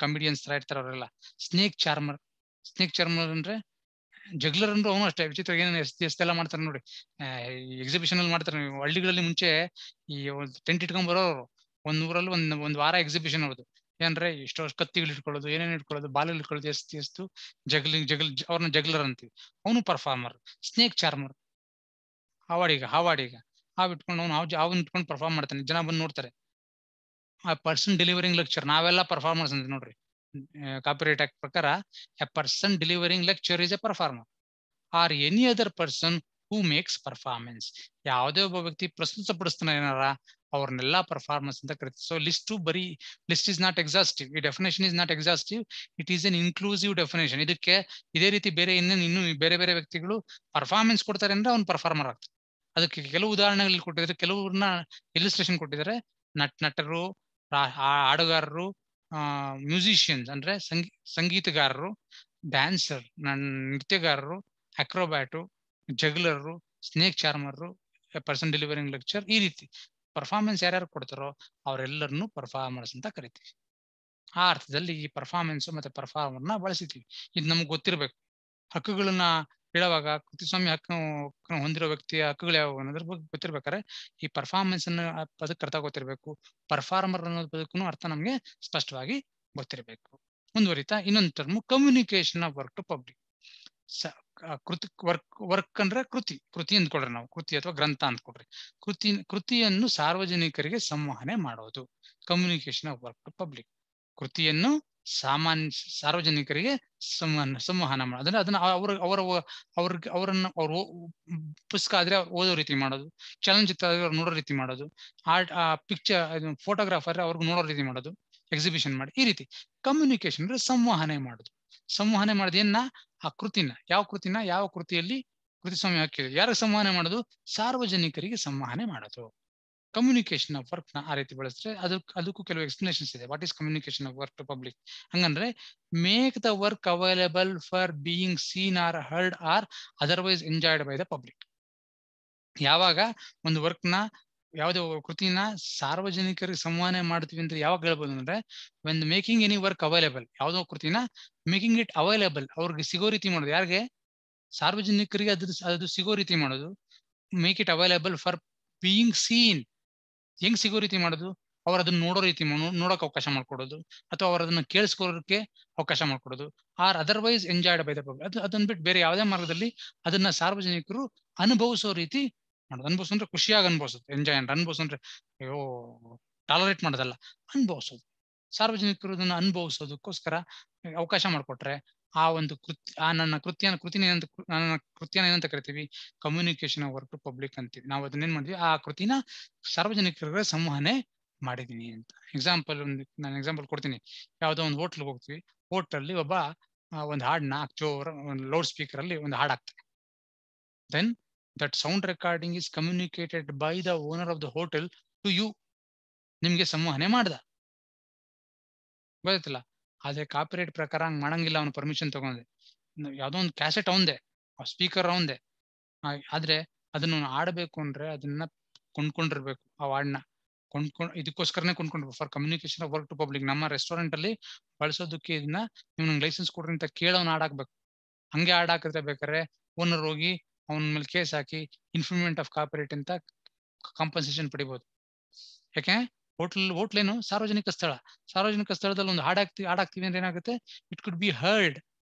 ಕಾಮಿಡಿಯನ್ಸ್ ತರ ಇರ್ತಾರೆ ಅವರೆಲ್ಲ. ಸ್ನೇಕ್ ಚಾರ್ಮರ್ ಅಂದ್ರೆ ಜಗ್ಲರ್ ಅಂದ್ರು ಅವನು ಅಷ್ಟೇ ವಿಚಿತ್ರ, ಏನೇನು ಎಷ್ಟೆಲ್ಲ ಮಾಡ್ತಾರೆ ನೋಡಿ. ಎಕ್ಸಿಬಿಷನ್ ಅಲ್ಲಿ ಮಾಡ್ತಾರೆ. ಹಳ್ಳಿಗಳಲ್ಲಿ ಮುಂಚೆ ಈ ಟೆಂಟ್ ಇಟ್ಕೊಂಡ್ ಬರೋರು, ಒಂದ್ ಊರಲ್ಲಿ ಒಂದ್ ವಾರ ಎಕ್ಸಿಬಿಷನ್ ಅವ್ರದ್ದು. ಏನಂದ್ರೆ ಇಷ್ಟೋ ಕತ್ತಿಗಳು ಇಟ್ಕೊಳ್ಳೋದು, ಏನೇನು ಇಟ್ಕೊಳ್ಳೋದು, ಬಾಲಲ್ಲಿ ಇಟ್ಕೊಳ್ಳೋದು, ಎಷ್ಟು ಅವ್ರನ್ನ ಜಗ್ಲರ್ ಅಂತೀವಿ. ಅವನು ಪರ್ಫಾರ್ಮರ್. ಸ್ನೇಕ್ ಚಾರ್ಮರ್ ಹಾವಾಡಿಗ ಹಾವು ಇಟ್ಕೊಂಡು ಅವನ್ ಇಟ್ಕೊಂಡು ಪರ್ಫಾರ್ಮ್ ಮಾಡ್ತಾನೆ, ಜನ ಬಂದು ನೋಡ್ತಾರೆ. ಆ ಪರ್ಸನ್ ಡೆಲಿವರಿಂಗ್ ಲೆಕ್ಚರ್, ನಾವೆಲ್ಲ ಪರ್ಫಾರ್ಮರ್ಸ್ ಅಂತ ನೋಡ್ರಿ. ಕಾಪಿರೈಟ್ ಆಕ್ಟ್ ಪ್ರಕಾರ a person delivering lecture is a performer or any other person who makes performance. ಯಾವುದೇ ಒಬ್ಬ ವ್ಯಕ್ತಿ ಪ್ರಸ್ತುತಪಡಿಸ್ತಾನೆ ಏನಾರ, ಅವ್ರನ್ನೆಲ್ಲ ಪರ್ಫಾರ್ಮೆನ್ಸ್ ಅಂತ ಕರಿತೀವಿ. So list is not exhaustive. ಈ definition is not exhaustive, it is an inclusive definition. ಇದಕ್ಕೆ ಇದೇ ರೀತಿ ಬೇರೆ ಇನ್ನೂ ಬೇರೆ ಬೇರೆ ವ್ಯಕ್ತಿಗಳು ಪರ್ಫಾರ್ಮೆನ್ಸ್ ಕೊಡ್ತಾರೆ ಅಂದ್ರೆ ಅವ್ನು ಪರ್ಫಾರ್ಮರ್ ಆಗ್ತದೆ. ಅದಕ್ಕೆ ಕೆಲವು ಉದಾಹರಣೆಗಳು ಕೊಟ್ಟಿದ್ದಾರೆ, ಕೆಲವ್ರನ್ನ ಇಲಿಸ್ಟ್ರೇಷನ್ ಕೊಟ್ಟಿದ್ದಾರೆ. ನಟರು, ಹಾಡುಗಾರರು, ಮ್ಯೂಸಿಷಿಯನ್ಸ್ ಅಂದ್ರೆ ಸಂಗೀತಗಾರರು, ಡ್ಯಾನ್ಸರ್ ನೃತ್ಯಗಾರರು, acrobat, juggler, snake charmer, person delivering lecture. ಈ ರೀತಿ ಪರ್ಫಾರ್ಮೆನ್ಸ್ ಯಾರ್ಯಾರು ಕೊಡ್ತಾರೋ ಅವರೆಲ್ಲರನ್ನು ಪರ್ಫಾರ್ಮರ್ಸ್ ಅಂತ ಕರಿತೀವಿ. ಆ ಅರ್ಥದಲ್ಲಿ ಈ ಪರ್ಫಾರ್ಮೆನ್ಸ್ ಮತ್ತೆ ಪರ್ಫಾರ್ಮರ್ನ ಬಳಸಿತೀವಿ. ಇದು ನಮ್ಗೆ ಗೊತ್ತಿರ್ಬೇಕು. ಹಕ್ಕುಗಳನ್ನ ಹೇಳುವಾಗ ಕೃತಿಸ್ವಾಮ್ಯ ಹಕ್ಕು ಹೊಂದಿರೋ ವ್ಯಕ್ತಿಯ ಹಕ್ಕುಗಳು ಯಾವ ಅನ್ನೋದ್ರ ಬಗ್ಗೆ ಗೊತ್ತಿರ್ಬೇಕಾದ್ರೆ ಈ ಪರ್ಫಾರ್ಮೆನ್ಸ್ ಅನ್ನ ಪದಕ್ಕೆ ಅರ್ಥ ಗೊತ್ತಿರ್ಬೇಕು. ಪರ್ಫಾರ್ಮರ್ ಅನ್ನೋದ್ ಪದಕ್ಕೂ ಅರ್ಥ ನಮ್ಗೆ ಸ್ಪಷ್ಟವಾಗಿ ಗೊತ್ತಿರಬೇಕು. ಮುಂದುವರಿತಾ ಇನ್ನೊಂದು term, communication of work to public. Work ಅಂದ್ರೆ ಕೃತಿ ಅಂದ್ಕೊಡ್ರಿ, ನಾವು ಕೃತಿ ಅಥವಾ ಗ್ರಂಥ ಅಂದ್ಕೊಡ್ರಿ. ಕೃತಿಯನ್ನು ಸಾರ್ವಜನಿಕರಿಗೆ ಸಂವಹನೆ ಮಾಡೋದು, communication of work to public. ಕೃತಿಯನ್ನು ಸಾರ್ವಜನಿಕರಿಗೆ ಸಂವಹನ ಮಾಡೋದು ಅಂದ್ರೆ ಅದನ್ನ ಅವರನ್ನ ಪುಸ್ತಕ ಆದ್ರೆ ಓದೋ ರೀತಿ ಮಾಡೋದು, ಚಲನಚಿತ್ರ ಆದ್ರೆ ಅವ್ರು ನೋಡೋ ರೀತಿ ಮಾಡೋದು, ಪಿಕ್ಚರ್ ಫೋಟೋಗ್ರಾಫರ್ ಅವ್ರಿಗೆ ನೋಡೋ ರೀತಿ ಮಾಡೋದು, ಎಕ್ಸಿಬಿಷನ್ ಮಾಡಿ. ಈ ರೀತಿ ಕಮ್ಯುನಿಕೇಶನ್ ಅಂದ್ರೆ ಸಂವಹನೆ ಮಾಡೋದು. ಸಂವಹನೆ ಮಾಡೋದು ಏನ? ಆ ಕೃತಿನ, ಯಾವ ಕೃತಿಯಲ್ಲಿ ಕೃತಿಸ್ವಾಮ್ಯ ಹಕ್ಕಿದೆ, ಯಾರಿಗೆ ಸಂವಹನೆ ಮಾಡೋದು? ಸಾರ್ವಜನಿಕರಿಗೆ ಸಂವಹನೆ ಮಾಡೋದು. ಕಮ್ಯುನಿಕೇಶನ್ ಆಫ್ ವರ್ಕ್ ನ ಆ ರೀತಿ ಬಳಸಿದ್ರೆ ಅದಕ್ಕೂ ಕೆಲವು ಎಕ್ಸ್ಪ್ಲನೇಷನ್ಸ್ ಇದೆ. What is communication of work to public? ಹಂಗಂದ್ರೆ make the work available for being seen or heard or otherwise enjoyed by the public. ಯಾವಾಗ ಒಂದು ವರ್ಕ್ ನ, ಯಾವುದೇ ಕೃತಿನ ಸಾರ್ವಜನಿಕರಿಗೆ ಸಂವಹನೆ ಮಾಡ್ತೀವಿ ಅಂತ ಯಾವಾಗ ಹೇಳ್ಬೋದು ಅಂದ್ರೆ, when making any work available, ಯಾವುದೋ ಕೃತಿನ ಮೇಕಿಂಗ್ ಇಟ್ ಅವೈಲೇಬಲ್, ಅವ್ರಿಗೆ ಸಿಗೋ ರೀತಿ ಮಾಡೋದು. ಯಾರಿಗೆ? ಸಾರ್ವಜನಿಕರಿಗೆ ಅದು ಸಿಗೋ ರೀತಿ ಮಾಡೋದು. Make it available for being seen, ಹೆಂಗ್ ಸಿಗೋ ರೀತಿ ಮಾಡೋದು? ಅವ್ರ ಅದನ್ನ ನೋಡೋ ರೀತಿ ನೋಡೋಕೆ ಅವಕಾಶ ಮಾಡ್ಕೊಡೋದು, ಅಥವಾ ಅವ್ರ ಅದನ್ನ ಕೇಳಿಸ್ಕೊಳ್ಳೋಕೆ ಅವಕಾಶ ಮಾಡ್ಕೊಡೋದು. Or otherwise enjoyed by the public, ಅದನ್ನ ಬಿಟ್ಟು ಬೇರೆ ಯಾವುದೇ ಮಾರ್ಗದಲ್ಲಿ ಅದನ್ನ ಸಾರ್ವಜನಿಕರು ಅನುಭವಿಸೋ ರೀತಿ ಮಾಡೋದು. ಅನುಭವಿಸೋದ್ರೆ ಖುಷಿಯಾಗಿ ಅನುಭವಿಸೋದು, ಎಂಜಾಯ್ ಅಂದ್ರೆ. ಅನುಭವಿಸೋದ್ರೆ ಅಯ್ಯೋ ಟಾಲರೇಟ್ ಮಾಡೋದಲ್ಲ, ಅನುಭವಿಸೋದು. ಸಾರ್ವಜನಿಕರು ಅದನ್ನ ಅನುಭವಿಸೋದಕ್ಕೋಸ್ಕರ ಅವಕಾಶ ಮಾಡಿಕೊಟ್ರೆ ಆ ಒಂದು ನನ್ನ ಕೃತಿನ ಏನಂತ ಕರಿತೀವಿ? Communication of work to public ಅಂತೀವಿ. ನಾವು ಅದನ್ನೇನ್ ಮಾಡಿದ್ವಿ? ಆ ಕೃತಿನ ಸಾರ್ವಜನಿಕರಿಗೆ ಸಂವಹನೆ ಮಾಡಿದೀನಿ ಅಂತ. ನಾನು ಎಕ್ಸಾಂಪಲ್ ಕೊಡ್ತೀನಿ. ಯಾವ್ದೋ ಒಂದು ಹೋಟ್ಲ್ಗೆ ಹೋಗ್ತೀವಿ, ಹೋಟೆಲ್ ಒಬ್ಬ ಒಂದು ಹಾಡನ್ನ ಲೌಡ್ ಸ್ಪೀಕರ್ ಅಲ್ಲಿ ಒಂದು ಹಾಡು ಹಾಕ್ತಾರೆ. Then that sound recording is communicated by the owner of the hotel to you. ನಿಮ್ಗೆ ಸಂವಹನೆ ಮಾಡ್ದ, ಗೊತ್ತಿಲ್ಲ. ಆದ್ರೆ ಕಾಪಿರೈಟ್ ಪ್ರಕಾರ ಹಂಗ್ ಮಾಡಂಗಿಲ್ಲ. ಅವನು ಪರ್ಮಿಷನ್ ತಗೊಂಡೆ, ಯಾವ್ದೋ ಒಂದು ಕ್ಯಾಸೆಟ್ ಅವಂದೆ, ಸ್ಪೀಕರ್ ಅವಂದೆ. ಆದ್ರೆ ಅದನ್ನ ಆಡ್ಬೇಕು ಅಂದ್ರೆ ಅದನ್ನ ಕೊಂಡ್ಕೊಂಡಿರ್ಬೇಕು. ಆ ಹಾಡನ್ನ ಇದಕ್ಕೋಸ್ಕರನೇ ಕೊಂಡ್ಕೊಂಡಿರ್ಬೇಕು, for communication of work to public. ನಮ್ಮ ರೆಸ್ಟೋರೆಂಟ್ ಅಲ್ಲಿ ಬಳಸೋದಕ್ಕೆ ಇದನ್ನ ನೀವು ನಂಗೆ ಲೈಸೆನ್ಸ್ ಕೊಡ್ರಿ ಅಂತ ಕೇಳೋನ್ ಹಾಡಾಕ್ಬೇಕು. ಹಂಗೆ ಹಾಡಾಕಿದ್ರೆ ಬೇಕಾದ್ರೆ ಓನರ್ ಹೋಗಿ ಅವನ ಮೇಲೆ ಕೇಸ್ ಹಾಕಿ ಇನ್ಫ್ರಿಂಗ್ಮೆಂಟ್ ಆಫ್ ಕಾಪಿರೈಟ್ ಅಂತ ಕಾಂಪನ್ಸೇಷನ್ ಪಡಿಬಹುದು. ಯಾಕೆ? ಹೋಟ್ಲ್ ಏನು ಸಾರ್ವಜನಿಕ ಸ್ಥಳ. ಸಾರ್ವಜನಿಕ ಸ್ಥಳದಲ್ಲಿ ಒಂದು ಹಾಡಾಕ್ತಿವಿ ಅಂದ್ರೆ ಏನಾಗುತ್ತೆ? It could be heard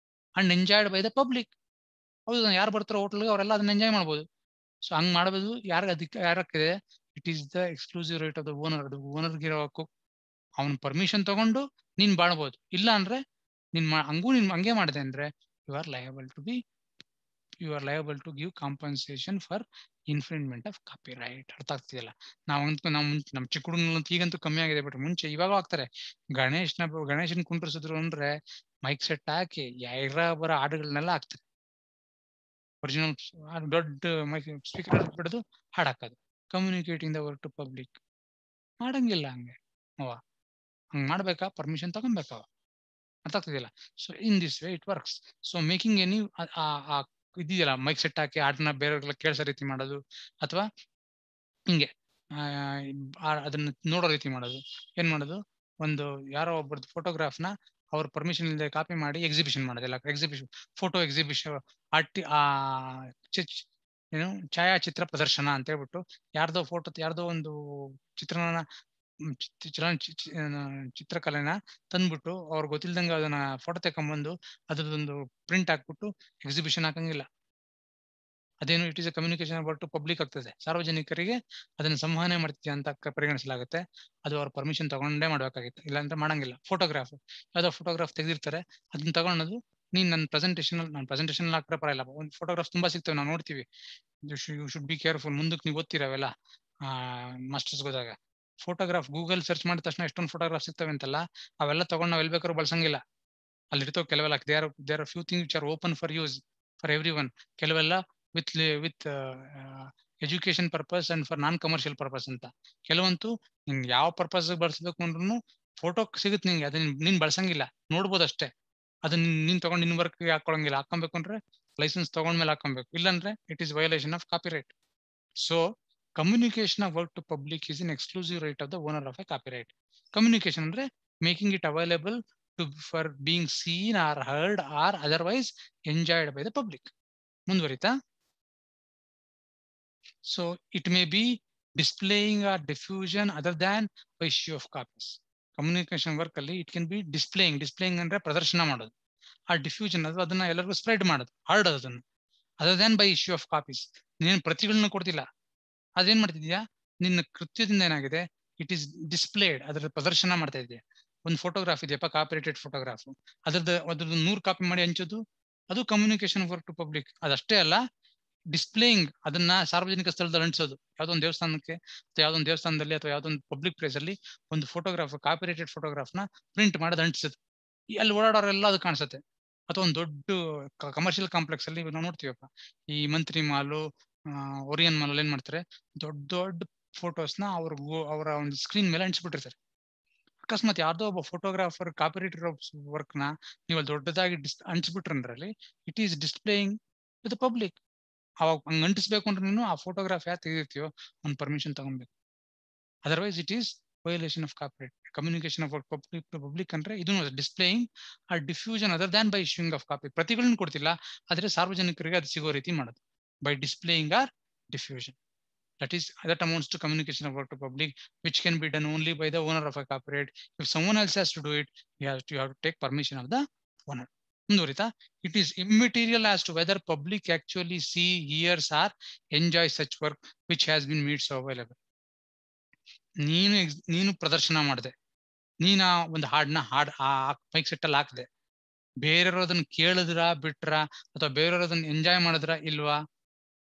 and enjoyed by the public. ಹೌದು, ಯಾರು ಬರ್ತಾರೋ ಹೋಟ್ಲ್ಗೆ ಅವರೆಲ್ಲ ಅದನ್ನ ಎಂಜಾಯ್ ಮಾಡ್ಬೋದು. ಸೊ ಹಂಗ್ ಮಾಡಬಹುದು. ಯಾರಕ್ಕಿದೆ? It is the exclusive right of the owner. ಅದು ಓನರ್ಗೆ ಇರೋ ಹಕ್ಕು. ಅವನ ಪರ್ಮಿಷನ್ ತಗೊಂಡು ನೀನ್ ಬಾಳ್ಬೋದು. ಇಲ್ಲ ಅಂದ್ರೆ ನೀನ್ ಹಂಗೆ ಮಾಡಿದೆ ಅಂದ್ರೆ you are liable to give compensation for infringement of copyright. ಅರ್ಥ ಆಗ್ತಿದೆಯಲ್ಲ? ನಮ್ ಚಿಕ್ಕ ಹುಡುಗನಂತೂ ಈಗಂತೂ ಕಮ್ಮಿ ಆಗಿದೆ, ಬಟ್ ಮುಂಚೆ ಇವಾಗ ಆಗ್ತಾರೆ. ಗಣೇಶನ್ ಕುಂಡ್ರಿಸಿದ್ರು ಅಂದ್ರೆ ಮೈಕ್ ಸೆಟ್ ಹಾಕಿ ಬರ ಹಾಡುಗಳನ್ನೆಲ್ಲ ಹಾಕ್ತಾರೆ. ಒರಿಜಿನಲ್ ದೊಡ್ಡ ಮೈಕ್ ಸ್ಪೀಕರ್ ಬಿಡೋದು ಹಾಡಾಕೋದು. Communicating the work to public ಮಾಡಂಗಿಲ್ಲ ಹಂಗೆ. ಹಂಗ್ ಮಾಡ್ಬೇಕಾ? ಪರ್ಮಿಷನ್ ತಗೊಬೇಕಾವ. ಅರ್ಥ ಆಗ್ತಿದೆಯಲ್ಲ? So in this way it works. So making any ಇದೆಯಲ್ಲ ಮೈಕ್ ಸೆಟ್ ಹಾಕಿ ಹಾಡನ್ನ ಬೇರೆಯವ್ರಿಗೆಲ್ಲ ಕೇಳಿಸೋ ರೀತಿ ಮಾಡೋದು, ಅಥವಾ ಹಿಂಗೆ ಅದನ್ನ ನೋಡೋ ರೀತಿ ಮಾಡೋದು. ಏನ್ ಮಾಡೋದು? ಒಂದು ಯಾರೋ ಒಬ್ಬರದ್ದು ಫೋಟೋಗ್ರಾಫ್ನ ಅವ್ರ ಪರ್ಮಿಷನ್ ಇಲ್ಲದೆ ಕಾಪಿ ಮಾಡಿ ಎಕ್ಸಿಬಿಷನ್ ಮಾಡೋದಿಲ್ಲ. ಫೋಟೋ ಎಕ್ಸಿಬಿಷನ್ ಏನು ಛಾಯಾಚಿತ್ರ ಪ್ರದರ್ಶನ ಅಂತ ಹೇಳ್ಬಿಟ್ಟು ಯಾರ್ದೋ ಒಂದು ಚಿತ್ರನ ಚಿತ್ರಕಲೆನ ತಂದ್ಬಿಟ್ಟು ಅವ್ರು ಗೊತ್ತಿಲ್ದಂಗೆ ಅದನ್ನ ಫೋಟೋ ತಕೊಂಡ್ಬಂದು ಅದ್ರದ್ದೊಂದು ಪ್ರಿಂಟ್ ಹಾಕ್ಬಿಟ್ಟು ಎಕ್ಸಿಬಿಷನ್ ಹಾಕಂಗಿಲ್ಲ. ಅದೇನು it is a communication about to public ಆಗ್ತದೆ. ಸಾರ್ವಜನಿಕರಿಗೆ ಅದನ್ನ ಸಂವಹನೆ ಮಾಡ್ತಿದ್ಯಾ ಅಂತ ಪರಿಗಣಿಸಲಾಗುತ್ತೆ. ಅದು ಅವ್ರ ಪರ್ಮಿಷನ್ ತಗೊಂಡೇ ಮಾಡ್ಬೇಕಾಗಿತ್ತು, ಇಲ್ಲಾಂದ್ರೆ ಮಾಡಂಗಿಲ್ಲ. ಯಾವ್ದೋ ಫೋಟೋಗ್ರಾಫ್ ತೆಗೆದಿರ್ತಾರೆ, ಅದನ್ನ ತಗೊಳೋದು ನೀನ್ ನನ್ನ ಪ್ರೆಸೆಂಟೇಷನ್ ಹಾಕ್ರೆ ಪರಲ್ಲ. ಒಂದು ಫೋಟೋಗ್ರಾಫ್ ತುಂಬಾ ಸಿಗ್ತವೆ, ನಾವು ನೋಡ್ತೀವಿ. You should be careful. ಮುಂದಕ್ಕೆ ನೀವು ಓದ್ತಿರವೆಲ್ಲ ಮಾಸ್ಟರ್ಸ್ ಹೋದಾಗ ಫೋಟೋಗ್ರಾಫ್ ಗೂಗಲ್ ಸರ್ಚ್ ಮಾಡಿದ ತಕ್ಷಣ ಎಷ್ಟೊಂದು ಫೋಟೋಗ್ರಾಫ್ ಸಿಗ್ತವೆ ಅಂತಲ್ಲ, ಅವೆಲ್ಲ ತಗೊಂಡು ನಾವ್ ಎಲ್ ಬೇಕಾದ್ರೂ ಬಳಸಂಗಿಲ್ಲ. ಅಲ್ಲಿ ಇರ್ತವೆ ಕೆಲವೆಲ್ಲ there are few things which are open for use for everyone. ಕೆಲವೆಲ್ಲ with education purpose and for non commercial purpose ಅಂತ. ಕೆಲವಂತೂ ನಿಂಗೆ ಯಾವ ಪರ್ಪಸ್ ಬಳಸಬೇಕು ಅಂದ್ರೂ ಫೋಟೋ ಸಿಗುತ್ತೆ ನಿಂಗೆ, ಅದನ್ನ ನೀನ್ ಬಳಸಂಗಿಲ್ಲ, ನೋಡ್ಬೋದು ಅಷ್ಟೇ. ಅದನ್ನ ನೀನ್ ತಗೊಂಡು ನಿನ್ ವರ್ಕ್ ಹಾಕೊಳಂಗಿಲ್ಲ. ಹಾಕೊಬೇಕು ಅಂದ್ರೆ ಲೈಸೆನ್ಸ್ ತಗೊಂಡ್ಮೇಲೆ ಹಾಕೊಬೇಕು, ಇಲ್ಲಾಂದ್ರೆ it is violation of copyright. So communication of work to public is in exclusive right of the owner of a copyright. Communication ಅಂದ್ರೆ making it available for being seen or heard or otherwise enjoyed by the public. ಮುಂದುವರಿತಾ? So it may be displaying or diffusion other than by issue of copies. Communication work ಅಲ್ಲಿ it can be displaying ಅಂದ್ರೆ ಪ್ರದರ್ಶನ ಮಾಡೋದು. ಆ diffusion ಅದನ್ನ ಎಲ್ಲರಿಗೂ spread ಮಾಡೋದು, ಹರಡೋದು ಅದನ್ನ, other than by issue of copies. ನೀನ್ ಪ್ರತಿಗಳನ್ನ ಕೊಡ್ತಿಲ್ಲ, ಅದೇನ್ ಮಾಡ್ತಿದ್ಯಾ? ನಿನ್ನ ಕೃತ್ಯದಿಂದ ಏನಾಗಿದೆ? ಇಟ್ ಈಸ್ ಡಿಸ್ಪ್ಲೇಡ್, ಅದರ ಪ್ರದರ್ಶನ ಮಾಡ್ತಾ ಇದೆಯಾ. ಒಂದು ಫೋಟೋಗ್ರಾಫ್ ಇದೆಯಪ್ಪ, ಕಾಪಿರೇಟೆಡ್ ಫೋಟೋಗ್ರಾಫ್, ಅದ್ರದ್ದು 100 ಕಾಪಿ ಮಾಡಿ ಹಂಚೋದು, ಅದು ಕಮ್ಯುನಿಕೇಶನ್ ವರ್ಕ್ ಟು ಪಬ್ಲಿಕ್. ಅದಷ್ಟೇ ಅಲ್ಲ, ಡಿಸ್ಪ್ಲೇಯಿಂಗ್ ಅದನ್ನ ಸಾರ್ವಜನಿಕ ಸ್ಥಳದಲ್ಲಿ ಅಂಟಿಸೋದು. ಯಾವ್ದೊಂದು ದೇವಸ್ಥಾನಕ್ಕೆ ಅಥವಾ ಯಾವ್ದೊಂದು ದೇವಸ್ಥಾನದಲ್ಲಿ ಅಥವಾ ಯಾವ್ದೊಂದು ಪಬ್ಲಿಕ್ ಪ್ಲೇಸ್ ಅಲ್ಲಿ ಒಂದು ಫೋಟೋಗ್ರಾಫ್, ಕಾಪಿರೇಟೆಡ್ ಫೋಟೋಗ್ರಾಫ್ ನ ಪ್ರಿಂಟ್ ಮಾಡೋದು ಅಂಟಿಸೋದು. ಅಲ್ಲಿ ಓಡಾಡೋರೆಲ್ಲ ಅದು ಕಾಣಿಸುತ್ತೆ. ಅಥವಾ ಒಂದು ದೊಡ್ಡ ಕಮರ್ಷಿಯಲ್ ಕಾಂಪ್ಲೆಕ್ಸ್ ಅಲ್ಲಿ ನಾವು ನೋಡ್ತೀವಪ್ಪ, ಈ ಮಂತ್ರಿ ಮಾಲು, ಒರಿಯನ್ ಮಾಲ್ ಏನ್ ಮಾಡ್ತಾರೆ, ದೊಡ್ಡ ದೊಡ್ಡ ಫೋಟೋಸ್ನ ಅವರ ಒಂದು ಸ್ಕ್ರೀನ್ ಮೇಲೆ ಅಂಟಿಸ್ಬಿಟ್ಟಿರ್ತಾರೆ. ಅಕಸ್ಮಾತ್ ಯಾರ್ದೋ ಒಬ್ಬ ಫೋಟೋಗ್ರಾಫರ್ ಕಾಪಿರೇಟೆಡ್ ವರ್ಕ್ ನ ನೀವು ಅಲ್ಲಿ ದೊಡ್ಡದಾಗಿ ಅಂಟಿಸ್ಬಿಟ್ರಂದ್ರಲ್ಲಿ it is displaying to the public. ಅವಾಗ ಹಂಗ ಅಂಟಿಸ್ಬೇಕು ಅಂದ್ರೆ ನೀನು ಆ ಫೋಟೋಗ್ರಾಫ್ ಯಾರು ತೆಗೆದಿರ್ತೀಯೋ ಅವ್ನ ಪರ್ಮಿಷನ್ ತಗೊಬೇಕು. Otherwise it is violation of copyright. Communication of public ಅಂದ್ರೆ ಇದು displaying or diffusion other than by issuing of copy. ಪ್ರತಿಗಳನ್ನ ಕೊಡ್ತಿಲ್ಲ, ಆದ್ರೆ ಸಾರ್ವಜನಿಕರಿಗೆ ಅದು ಸಿಗೋ ರೀತಿ ಮಾಡೋದು by displaying or diffusion. That amounts to communication of work to public, which can be done only by the owner of a copyright. If someone else has to do it, you have to take permission of the owner. Mundurita, it is immaterial as to whether public actually see, hears or enjoy such work which has been made so available. ನೀನು ಪ್ರದರ್ಶನ ಮಾಡಿದೆ, ನೀನ ಒಂದು ಹಾಡ್ mic set ಅಲ್ಲಿ ಹಾಕಿದೆ, ಬೇರೆಯವರು ಅದನ್ನ ಕೇಳಿದ್ರ ಬಿಟ್ರ ಅಥವಾ ಬೇರೆಯವರು ಅದನ್ನ ಎಂಜಾಯ್ ಮಾಡಿದ್ರ ಇಲ್ವಾ,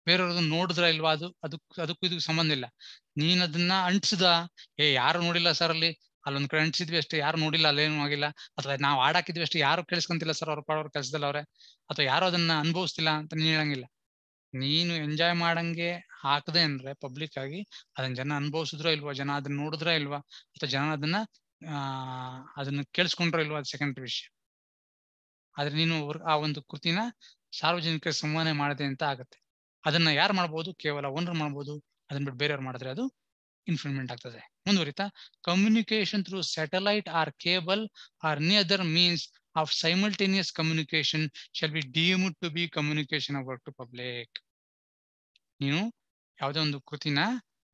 ಬೇರೆಯವ್ರನ್ನ ನೋಡಿದ್ರ ಇಲ್ವಾ, ಅದಕ್ಕೂ ಇದಕ್ಕೂ ಸಂಬಂಧ ಇಲ್ಲ. ನೀನ್ ಅದನ್ನ ಅಂಟಿಸಿದ, ಯಾರು ನೋಡಿಲ್ಲ ಸರ್, ಅಲ್ಲೊಂದ್ ಕಡೆ ಅಂಟಿಸಿದ್ವಿ ಅಷ್ಟೇ, ಯಾರು ನೋಡಿಲ್ಲ, ಅಲ್ಲೇನು ಆಗಿಲ್ಲ. ಅಥವಾ ನಾವು ಹಾಡಾಕಿದ್ವಿ ಅಷ್ಟೇ, ಯಾರು ಕೇಳಿಸ್ಕೊಂತಿಲ್ಲ ಸರ್, ಅವ್ರ ಕೆಲಸದಲ್ಲಿ ಅವ್ರೆ, ಅಥವಾ ಯಾರು ಅದನ್ನ ಅನುಭವಿಸ್ತಿಲ್ಲ ಅಂತ ನೀನ್ ಹೇಳಂಗಿಲ್ಲ. ನೀನು ಎಂಜಾಯ್ ಮಾಡಂಗೆ ಹಾಕದೆ ಅಂದ್ರೆ ಪಬ್ಲಿಕ್ ಆಗಿ ಅದನ್ನ ಜನ ಅನುಭವಿಸಿದ್ರೋ ಇಲ್ವಾ, ಜನ ಅದನ್ನ ನೋಡಿದ್ರ ಇಲ್ವಾ, ಅಥವಾ ಜನ ಅದನ್ನ ಕೇಳಿಸ್ಕೊಂಡ್ರೋ ಇಲ್ವಾ, ಅದು ಸೆಕೆಂಡರಿ ವಿಷಯ. ಆದ್ರೆ ನೀನು ಆ ಒಂದು ಕೃತಿನ ಸಾರ್ವಜನಿಕ ಸಂವಹನೆ ಮಾಡದೆ ಅಂತ ಆಗತ್ತೆ. ಅದನ್ನ ಯಾರು ಮಾಡ್ಬೋದು? ಕೇವಲ ಓನರ್ ಮಾಡ್ಬೋದು. ಅದನ್ನ ಬಿಟ್ಟು ಬೇರೆಯವ್ರು ಮಾಡಿದ್ರೆ ಅದು ಇನ್ಫ್ರಿಂಗ್ಮೆಂಟ್ ಆಗ್ತದೆ. ಮುಂದುವರಿತಾ, communication through satellite or cable or any other means of simultaneous communication shall be deemed to be communication of work to public. ನೀನು ಯಾವುದೇ ಒಂದು ಕೃತಿನ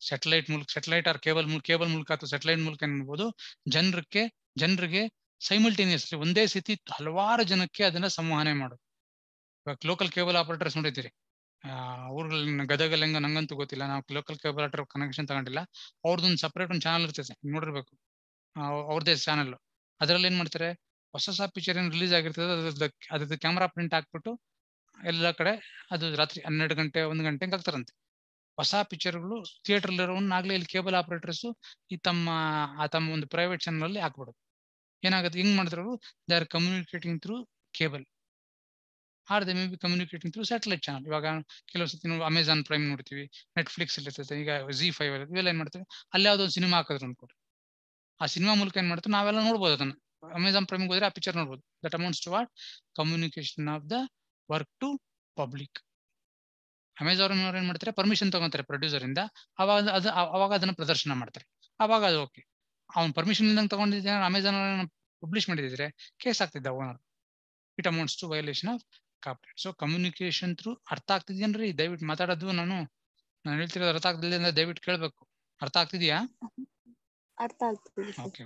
ಸ್ಯಾಟಲೈಟ್ ಆರ್ ಕೇಬಲ್ ಮೂಲಕ ಅಥವಾ ಸ್ಯಾಟಲೈಟ್ ಮೂಲಕ ಏನ್ ಮಾಡ್ಬೋದು, ಜನರಿಗೆ ಸೈಮಲ್ಟೇನಿಯಸ್ಲಿ ಒಂದೇ ಸ್ಥಿತಿ ಹಲವಾರು ಜನಕ್ಕೆ ಅದನ್ನ ಸಂವಹನೆ ಮಾಡೋದು. ಇವಾಗ ಲೋಕಲ್ ಕೇಬಲ್ ಆಪರೇಟರ್ಸ್ ನೋಡಿದ್ದೀರಿ, ಊರುಗಳಲ್ಲಿ ಗದಗಲ್ಲಿ ಹೆಂಗ ನಂಗಂತೂ ಗೊತ್ತಿಲ್ಲ, ನಾವು ಲೋಕಲ್ ಕೇಬಲ್ ಆಪರೇಟರ್ ಕನೆಕ್ಷನ್ ತಗೊಂಡಿಲ್ಲ, ಅವ್ರದ್ದೊಂದು ಸಪರೇಟ್ ಒಂದು ಚಾನಲ್ ಇರ್ತದೆ, ನೋಡಿರ್ಬೇಕು. ಅವ್ರದೇ ಚಾನಲ್. ಅದ್ರಲ್ಲಿ ಏನ್ ಮಾಡ್ತಾರೆ, ಹೊಸ ಪಿಕ್ಚರ್ ಏನ್ ರಿಲೀಸ್ ಆಗಿರ್ತದೆ ಅದ್ರದ್ದು ಕ್ಯಾಮ್ರಾ ಪ್ರಿಂಟ್ ಹಾಕ್ಬಿಟ್ಟು ಎಲ್ಲ ಕಡೆ ಅದು ರಾತ್ರಿ 12 ಗಂಟೆ 1 ಗಂಟೆ ಹಾಕ್ತಾರಂತೆ. ಹೊಸ ಪಿಕ್ಚರ್ಗಳು ಥಿಯೇಟರ್ ಆಗ್ಲೇ ಇಲ್ಲಿ ಕೇಬಲ್ ಆಪರೇಟರ್ಸ್ ಈ ತಮ್ಮ ಒಂದು ಪ್ರೈವೇಟ್ ಚಾನಲ್ ಅಲ್ಲಿ ಹಾಕ್ಬಿಡೋದು. ಏನಾಗುತ್ತೆ, ಹಿಂಗ್ ಮಾಡಿದ್ರು they are communicating through cable or they may be communicating through satellite channel. ಇವಾಗ ಕೆಲವು ಸತಿ ನಾವು ಅಮೆಜಾನ್ ಪ್ರೈಮ್ ನೋಡ್ತೀವಿ, ನೆಟ್ಫ್ಲಿಕ್ಸ್ ಇರ್ತೈತೆ, ಈಗ ZEE5 ಇವೆಲ್ಲ ಏನ್ ಮಾಡ್ತೀವಿ, ಅಲ್ಲಿ ಯಾವ್ದೋ ಒಂದು ಸಿನಿಮಾ ಹಾಕಿದ್ರು ಅನ್ಕೊಡ್ರಿ, ಆ ಸಿನಿಮಾ ಮೂಲಕ ಏನ್ ಮಾಡ್ತೀವಿ ನಾವೆಲ್ಲ ನೋಡ್ಬೋದು ಅದನ್ನ. ಅಮೆಜಾನ್ ಪ್ರೈಮ್ ಹೋದ್ರೆ ಆ ಪಿಕ್ಚರ್ ನೋಡ್ಬೋದು. That amounts to what, communication of the work to public. Amazon ಅವ್ರು ಏನ್ ಮಾಡ್ತಾರೆ, ಪರ್ಮಿಷನ್ ತಗೊಂತಾರೆ ಪ್ರೊಡ್ಯೂಸರ್ ಇಂದ, ಅವಾಗ ಅದನ್ನ ಪ್ರದರ್ಶನ ಮಾಡ್ತಾರೆ. ಅವಾಗ ಅದು ಓಕೆ. ಅವ್ನು ಪರ್ಮಿಷನ್ ಇಲ್ದಂಗೆ ತಗೊಂಡಿದ್ದೆ ಅಮೆಜಾನ್ ಪಬ್ಲಿಷ್ ಮಾಡಿದ್ರೆ ಕೇಸ್ ಆಗ್ತಿದ್ದ owner. It amounts to violation of copyright. So communication through, ಅರ್ಥ ಆಗ್ತಿದ್ಯೇನ್ರಿ? ದಯವಿಟ್ಟು ಮಾತಾಡೋದು ನಾನು ಹೇಳ್ತಿರೋದು ಅರ್ಥ ಆಗ್ತಿಲ್ಲ ಅಂದ್ರೆ ದಯವಿಟ್ಟು ಕೇಳ್ಬೇಕು. ಅರ್ಥ ಆಗ್ತಿದ್ಯಾ? ಅರ್ಥ ಆಗ್ತಿದೆ. Okay.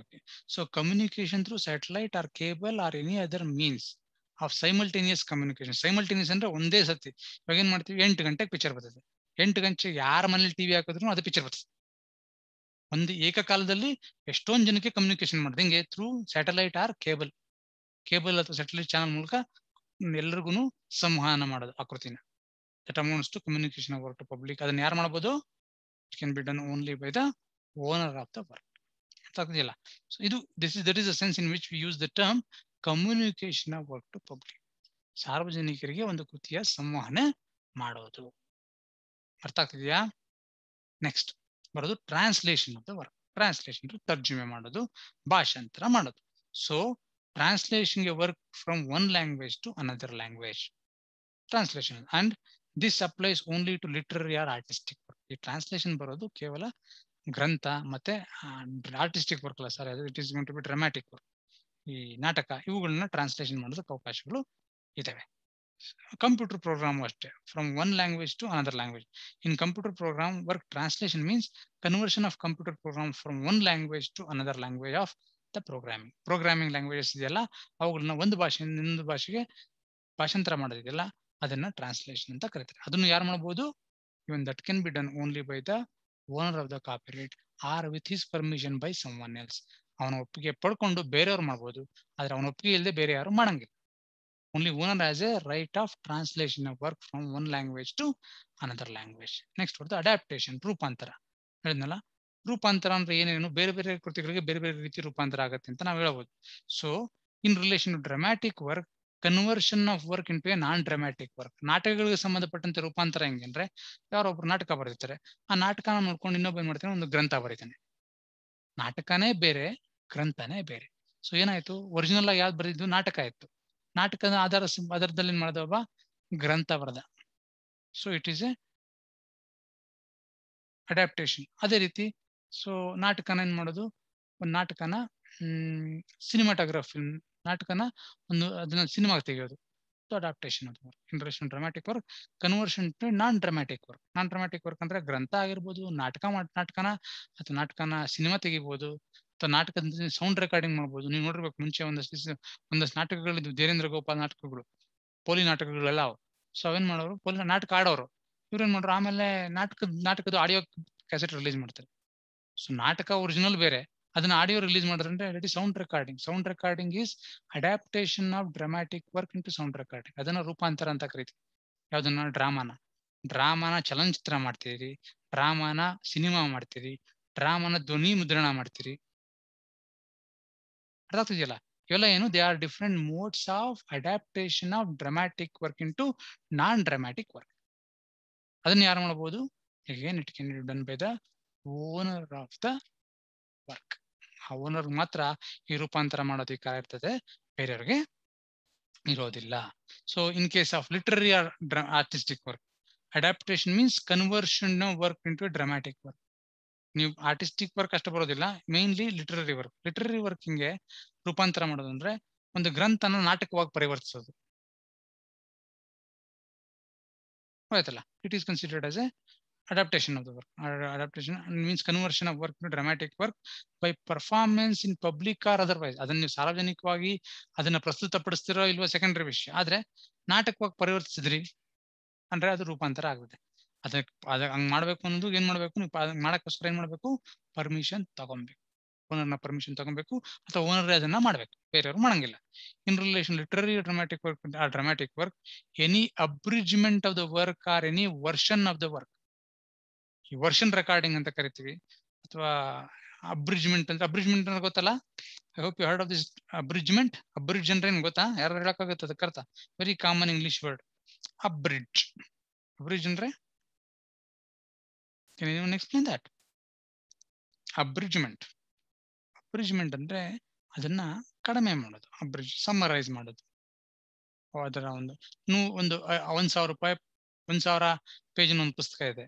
So communication through satellite or cable or any other means of simultaneous communication. Simultaneous ಅಂದ್ರೆ ಒಂದೇ ಸತಿ. ಇವಾಗ ಏನ್ ಮಾಡ್ತೀವಿ, 8 ಗಂಟೆಗೆ ಪಿಕ್ಚರ್ ಬರ್ತದೆ, 8 ಗಂಟೆ ಯಾರ ಮನೇಲಿ ಟಿವಿ ಹಾಕಿದ್ರು ಅದು ಪಿಕ್ಚರ್ ಬರ್ತದೆ. ಒಂದು ಏಕಕಾಲದಲ್ಲಿ ಎಷ್ಟೊಂದು ಜನಕ್ಕೆ ಕಮ್ಯುನಿಕೇಶನ್ ಮಾಡುದು ಹಿಂಗೆ through satellite or cable. Cable ಅಥವಾ ಸ್ಯಾಟಲೈಟ್ ಚಾನಲ್ ಮೂಲಕ ಎಲ್ರಿಗೂ ಸಂವಹನ ಮಾಡೋದು ಆಕೃತಿನ. That amounts to communication of work to public. ಅದನ್ನ ಯಾರು ಮಾಡಬಹುದು? It can be done only by the owner of the work. ಅರ್ಥ ಆಗ್ತಿದೆಯಲ್ಲ? ಸೊ ಇದು that is the sense in which we use the term communication of work to public. ಸಾರ್ವಜನಿಕರಿಗೆ ಒಂದು ಕೃತಿಯ ಸಂವಹನ ಮಾಡೋದು. ಅರ್ಥ ಆಗ್ತಿದೆಯಾ? ನೆಕ್ಸ್ಟ್ ಬರೋದು translation of the work. Translation ತರ್ಜುಮೆ ಮಾಡೋದು, ಭಾಷಾಂತರ ಮಾಡೋದು. So translation a work from one language to another language. Translation, and this applies only to literary or artistic work. ಈ ಟ್ರಾನ್ಸ್ಲೇಷನ್ ಬರೋದು ಕೇವಲ ಗ್ರಂಥ ಮತ್ತೆ ಆರ್ಟಿಸ್ಟಿಕ್ ವರ್ಕ್ ಅಲ್ಲ sir, it is going to be dramatic work. ಈ ನಾಟಕ ಇವುಗಳನ್ನ translation ಮಾಡೋದಕ್ಕೆ ಅವಕಾಶಗಳು ಇದಾವೆ. ಕಂಪ್ಯೂಟರ್ ಪ್ರೋಗ್ರಾಮ್ ಅಷ್ಟೇ, from one language to another language. In computer program work translation means conversion of computer program from one language to another language of programming languages ಇದೆಯಲ್ಲ, ಅವುಗಳನ್ನ ಒಂದು ಭಾಷೆಯಿಂದ ಇನ್ನೊಂದು ಭಾಷೆಗೆ ಭಾಷಾಂತರ ಮಾಡೋದಿದೆಯಲ್ಲ, ಅದನ್ನ ಟ್ರಾನ್ಸ್ಲೇಷನ್ ಅಂತ ಕರೀತಾರೆ. ಅದನ್ನು ಯಾರು ಮಾಡಬಹುದು? Even that can be done only by the owner of the copyright or with his permission by someone else. ಅವನ ಒಪ್ಪಿಗೆ ಪಡ್ಕೊಂಡು ಬೇರೆಯವ್ರು ಮಾಡ್ಬೋದು, ಆದ್ರೆ ಅವನ ಒಪ್ಪಿಗೆ ಇಲ್ಲದೆ ಬೇರೆ ಯಾರು ಮಾಡಂಗಿಲ್ಲ. Only owner as a right of translation of work from one language to another language. Next ಬರ್ತದೆ ಅಡ್ಯಾಪ್ಟೇಷನ್, ರೂಪಾಂತರ. ಹೇಳಿದ್ನಲ್ಲ, ರೂಪಾಂತರ ಅಂದ್ರೆ ಏನೇನು, ಬೇರೆ ಬೇರೆ ಕೃತಿಗಳಿಗೆ ಬೇರೆ ಬೇರೆ ರೀತಿ ರೂಪಾಂತರ ಆಗುತ್ತೆ ಅಂತ ನಾವು ಹೇಳ್ಬೋದು. So in relation to dramatic work, conversion of work into a non dramatic work. ನಾಟಕಗಳಿಗೆ ಸಂಬಂಧಪಟ್ಟಂತೆ ರೂಪಾಂತರ ಹೆಂಗಂದ್ರೆ, ಯಾರೊಬ್ರು ನಾಟಕ ಬರೀತಾರೆ, ಆ ನಾಟಕನ ನೋಡ್ಕೊಂಡು ಇನ್ನೊಬ್ಬ ಏನ್ ಮಾಡ್ತಾನೆ, ಒಂದು ಗ್ರಂಥ ಬರೀತಾನೆ. ನಾಟಕನೇ ಬೇರೆ, ಗ್ರಂಥನೇ ಬೇರೆ. ಸೊ ಏನಾಯ್ತು, ಒರಿಜಿನಲ್ ಆಗಿ ಯಾವ್ದು ಬರೆದಿದ್ದು ನಾಟಕ ಇತ್ತು, ನಾಟಕದ ಆಧಾರದಲ್ಲಿ ಏನ್ ಮಾಡ್ದ ಒಬ್ಬ ಗ್ರಂಥ ಬರೆದ. So it is A adaptation. ಅದೇ ರೀತಿ ಸೊ ನಾಟಕನ ಏನ್ ಮಾಡೋದು, ಒಂದು ನಾಟಕನ ಸಿನಿಮಾಟೋಗ್ರಫಿ, ನಾಟಕನ ಅದನ್ನ ಸಿನಿಮಾಗೆ ತೆಗೆಯೋದು. ಅಡಾಪ್ಟೇಷನ್ ಅದು in relation dramatic work. Conversion to non dramatic work. Non dramatic work ಅಂದ್ರೆ ಗ್ರಂಥ ಆಗಿರ್ಬೋದು, ನಾಟಕನ ಅಥವಾ ನಾಟಕನ ಸಿನಿಮಾ ತೆಗಿಬಹುದು, ಅಥವಾ ನಾಟಕದ ಸೌಂಡ್ ರೆಕಾರ್ಡಿಂಗ್ ಮಾಡ್ಬೋದು. ನೀವು ನೋಡಿರ್ಬೇಕು, ಮುಂಚೆ ಒಂದಷ್ಟು ನಾಟಕಗಳಿದ್ದು, ಧೀರೇಂದ್ರ ಗೋಪಾಲ್ ನಾಟಕಗಳು, ಪೋಲಿ ನಾಟಕಗಳೆಲ್ಲ. ಸೊ ಅವೇನ್ ಮಾಡೋರು, ಪೋಲಿ ನಾಟಕ ಆಡೋರು, ಇವ್ರೇನ್ ಮಾಡೋರು, ಆಮೇಲೆ ನಾಟಕದ ಆಡಿಯೋ ಕ್ಯಾಸೆಟ್ ರಿಲೀಸ್ ಮಾಡ್ತಾರೆ. ಸೊ ನಾಟಕ ಒರಿಜಿನಲ್ ಬೇರೆ, ಅದನ್ನ ಆಡಿಯೋ ರಿಲೀಸ್ ಮಾಡಿದ್ರೆ it is sound recording. Sound recording is adaptation of dramatic work into sound recording. ಅದನ್ನ ರೂಪಾಂತರ ಅಂತ ಕರಿತೀವಿ. ಯಾವ್ದನ್ನ? ಡ್ರಾಮಾನ ಚಲನಚಿತ್ರ ಮಾಡ್ತೀರಿ, ಡ್ರಾಮಾನ ಸಿನಿಮಾ ಮಾಡ್ತೀರಿ, ಡ್ರಾಮಾನ ಧ್ವನಿ ಮುದ್ರಣ ಮಾಡ್ತೀರಿ. ಅರ್ಥ ಆಗ್ತಿದೆಯಲ್ಲ? ಇವೆಲ್ಲ ಏನು, they are different modes of adaptation of dramatic work into non dramatic work. ಅದನ್ನ ಯಾರು ಮಾಡಬಹುದು? Again it can be done by the owner of the work. ಆ ಓನರ್ ಮಾತ್ರ ಈ ರೂಪಾಂತರ ಮಾಡೋದಕ್ಕೆ ಇರ್ತದೆ, ಬೇರೆಯವ್ರಿಗೆ ಇರೋದಿಲ್ಲ. So in case of literary or artistic work, adaptation means conversion work into dramatic work. ನೀವು ಆರ್ಟಿಸ್ಟಿಕ್ ವರ್ಕ್ ಅಷ್ಟು ಬರೋದಿಲ್ಲ, ಮೇನ್ಲಿ ಲಿಟರರಿ ವರ್ಕ್. ಲಿಟರರಿ ವರ್ಕಿಂಗ್ಗೆ ರೂಪಾಂತರ ಮಾಡೋದು ಅಂದ್ರೆ ಒಂದು ಗ್ರಂಥನ ನಾಟಕವಾಗಿ ಪರಿವರ್ತಿಸೋದು. ಆಯ್ತಲ್ಲ? It is considered as A adaptation of the work. Adaptation means conversion of work to dramatic work by performance in public or otherwise. ಅದನ್ನ ನೀವು ಸಾರ್ವಜನಿಕವಾಗಿ ಅದನ್ನ ಪ್ರಸ್ತುತಪಡಿಸ್ತಿರೋ ಇಲ್ವೋ ಸೆಕೆಂಡರಿ ವಿಷಯ, ಆದ್ರೆ ನಾಟಕವಾಗಿ ಪರಿವರ್ತಿಸಿದ್ರಿ ಅಂದ್ರೆ ಅದು ರೂಪಾಂತರ ಆಗುತ್ತೆ. ಅದ ಹಂಗ್ ಮಾಡ್ಬೇಕು ಅನ್ನೋದು ಏನ್ ಮಾಡ್ಬೇಕು, ನೀವು ಮಾಡಕ್ಕೋಸ್ಕರ ಏನ್ ಮಾಡ್ಬೇಕು, ಪರ್ಮಿಷನ್ ತಗೊಬೇಕು. ಓನರ್ನ ಪರ್ಮಿಷನ್ ತಗೊಬೇಕು ಅಥವಾ ಓನರ್ ಅದನ್ನ ಮಾಡ್ಬೇಕು, ಬೇರೆಯವರು ಮಾಡಂಗಿಲ್ಲ. In relation literary dramatic work any abridgement of the work or any version of the work, ಈ ವರ್ಷನ್ ರೆಕಾರ್ಡಿಂಗ್ ಅಂತ ಕರಿತೀವಿ, ಅಥವಾ ಅಬ್ರಿಜ್ಮೆಂಟ್ ಅಂತ ಗೊತ್ತಲ್ಲ. I hope you heard of this abridgement. Abridge ಅಂದ್ರೆ ಏನ್ ಗೊತ್ತಾ? ಯಾರು ಹೇಳಕ್ಕಾಗತ್ತೆ ಅದಕ್ಕೆ ಅರ್ಥ? Very common English word abridge. Abridge ಅಂದ್ರೆ can anyone explain that? ಅಬ್ರಿಜ್ಮೆಂಟ್ ಅಂದ್ರೆ ಅದನ್ನ ಕಡಿಮೆ ಮಾಡೋದು, ಅಬ್ರಿಡ್ಜ್ ಸಮ್ಮರೈಸ್ ಮಾಡೋದು. ಅದರ ಒಂದು 1,000 ರೂಪಾಯಿ 1,000 ಪೇಜಿನ ಒಂದು ಪುಸ್ತಕ ಇದೆ.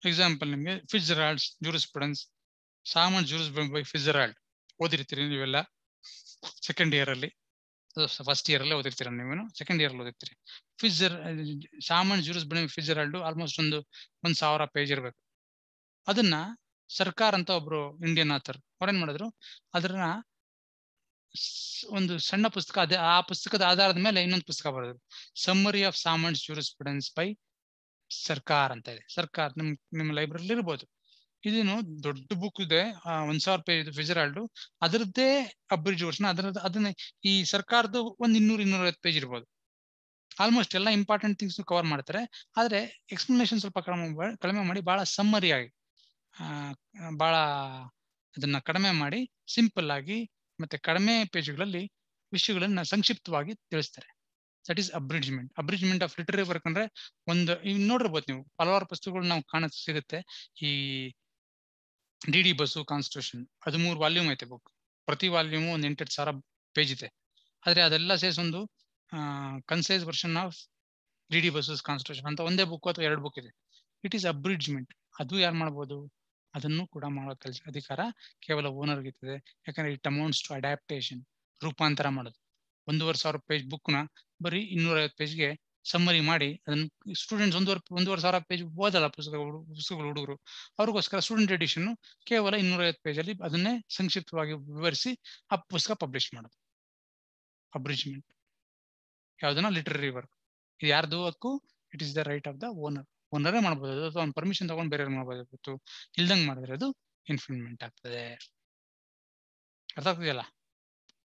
ಎಕ್ಸಾಂಪಲ್ ನಿಮಗೆ ಫಿಟ್ಜೆರಾಲ್ಡ್ಸ್ ಜೂರಿಸ್ಪ್ರುಡೆನ್ಸ್, ಸಾಮನ್ ಜೂರಿಸ್ಪ್ರುಡೆನ್ಸ್ ಬೈ ಫಿಟ್ಜೆರಾಲ್ಡ್ ಓದಿರ್ತೀರಿ ನೀವೆಲ್ಲ ಸೆಕೆಂಡ್ ಇಯರ್ ಅಲ್ಲಿ. ಫಸ್ಟ್ ಇಯರ್ ಅಲ್ಲೇ ಓದಿರ್ತೀರ ನೀವು, ಸೆಕೆಂಡ್ ಇಯರ್ ಅಲ್ಲಿ ಓದಿರ್ತೀರಿ. ಸಾಮನ್ ಜೂರಿಸ್ಪ್ರುಡೆನ್ಸ್ ಫಿಟ್ಜೆರಾಲ್ಡ್ ಆಲ್ಮೋಸ್ಟ್ 1,000 ಪೇಜ್ ಇರ್ಬೇಕು. ಅದನ್ನ ಸರ್ಕಾರ ಅಂತ ಒಬ್ರು ಇಂಡಿಯನ್ ಆಥರ್ ಅವ್ರೇನ್ ಮಾಡಿದ್ರು, ಅದನ್ನ ಒಂದು ಸಣ್ಣ ಪುಸ್ತಕ, ಆ ಪುಸ್ತಕದ ಆಧಾರದ ಮೇಲೆ ಇನ್ನೊಂದು ಪುಸ್ತಕ ಬರೆದ್ರು, ಸಮ್ಮರಿ ಆಫ್ ಸಾಮನ್ಸ್ ಜೂರಿಸ್ಪ್ರುಡೆನ್ಸ್ ಬೈ ಸರ್ಕಾರ್ ಅಂತ ಇದೆ. ಸರ್ಕಾರ್ ನಿಮ್ಮ ಲೈಬ್ರರಿಲಿ ಇರ್ಬೋದು. ಇದೇನು ದೊಡ್ಡ ಬುಕ್ ಇದೆ, 1,000 ಪೇಜ್ ಫಿಟ್ಜೆರಾಲ್ಡ್, ಅದರದ್ದೇ ಅಬ್ರಿಡ್ಜ್ ವರ್ಷನ್. ಅದನ್ನ ಈ ಸರ್ಕಾರದ 200-250 ಪೇಜ್ ಇರ್ಬೋದು. ಆಲ್ಮೋಸ್ಟ್ ಎಲ್ಲ ಇಂಪಾರ್ಟೆಂಟ್ ಥಿಂಗ್ಸ್ ಕವರ್ ಮಾಡ್ತಾರೆ, ಆದ್ರೆ ಎಕ್ಸ್ಪ್ಲನೇಷನ್ ಸ್ವಲ್ಪ ಕಡಿಮೆ ಮಾಡಿ, ಬಹಳ ಸಮ್ಮರಿ ಆಗಿ, ಬಹಳ ಅದನ್ನ ಕಡಿಮೆ ಮಾಡಿ ಸಿಂಪಲ್ ಆಗಿ ಮತ್ತೆ ಕಡಿಮೆ ಪೇಜ್ಗಳಲ್ಲಿ ವಿಷಯಗಳನ್ನ ಸಂಕ್ಷಿಪ್ತವಾಗಿ ತಿಳಿಸ್ತಾರೆ. That is abridgement. Abridgement of literary work ಅಂದ್ರೆ ನೋಡಿರ್ಬೋದು ನೀವು, ಹಲವಾರು ಪುಸ್ತಕಗಳು ನಾವು ಸಿಗುತ್ತೆ. ಈ ಡಿ ಬಸು ಕಾನ್ಸ್ಟಿಟ್ಯೂಷನ್ 13 ವಾಲ್ಯೂಮ್ ಐತೆ ಬುಕ್. ಪ್ರತಿ ವಾಲ್ಯೂಮ್ 8,000 ಪೇಜ್ ಇದೆ. ಆದ್ರೆ ಅದೆಲ್ಲ ಸೇರಿಸಿ ಒಂದು concise version of D Basu's constitution ಅಂತ ಒಂದೇ ಬುಕ್ ಅಥವಾ 2 ಬುಕ್ ಇದೆ. It is abridgement. ಅದು ಯಾರು ಮಾಡ್ಬೋದು? ಅದನ್ನು ಕೂಡ ಮಾಡೋ ಅಧಿಕಾರ ಕೇವಲ ಓನರ್ಗೆ ಇರ್ತದೆ. ಯಾಕಂದ್ರೆ ಇಟ್ ಅಮೌಂಟ್ಸ್ ಟು ಅಡ್ಯಾಪ್ಟೇಷನ್, ರೂಪಾಂತರ ಮಾಡೋದು. 1,500 ಪೇಜ್ ಬುಕ್ನ ಬರೀ 250 ಪೇಜ್ಗೆ ಸಮ್ಮರಿ ಮಾಡಿ ಅದನ್ನ ಸ್ಟೂಡೆಂಟ್ಸ್ 1,500 ಪೇಜ್ ಓದಲ್ಲ ಪುಸ್ತಕಗಳು ಹುಡುಗರು, ಅವ್ರಿಗೋಸ್ಕರ ಸ್ಟೂಡೆಂಟ್ ಎಡಿಷನ್ ಕೇವಲ 250 ಪೇಜಲ್ಲಿ ಅದನ್ನೇ ಸಂಕ್ಷಿಪ್ತವಾಗಿ ವಿವರಿಸಿ ಆ ಪುಸ್ತಕ ಪಬ್ಲಿಷ್ ಮಾಡೋದು ಅಬ್ರಿಜ್ಮೆಂಟ್. ಯಾವ್ದನ್ನ ಲಿಟರರಿ ವರ್ಕ್. ಇದು ಯಾರ್ದು ಹಕ್ಕು? It is the right of the owner. ಓನರೇ ಮಾಡ್ಬೋದು, ಅಥವಾ ಒಂದು ಪರ್ಮಿಷನ್ ತಗೊಂಡು ಬೇರೆಯವ್ರು ಮಾಡ್ಬೋದು. ಇಲ್ದಂಗ್ ಮಾಡಿದ್ರೆ ಅದು ಇನ್ಫ್ರಿಂಗ್ಮೆಂಟ್ ಆಗ್ತದೆ. ಅರ್ಥ ಆಗ್ತದೆಯಲ್ಲ?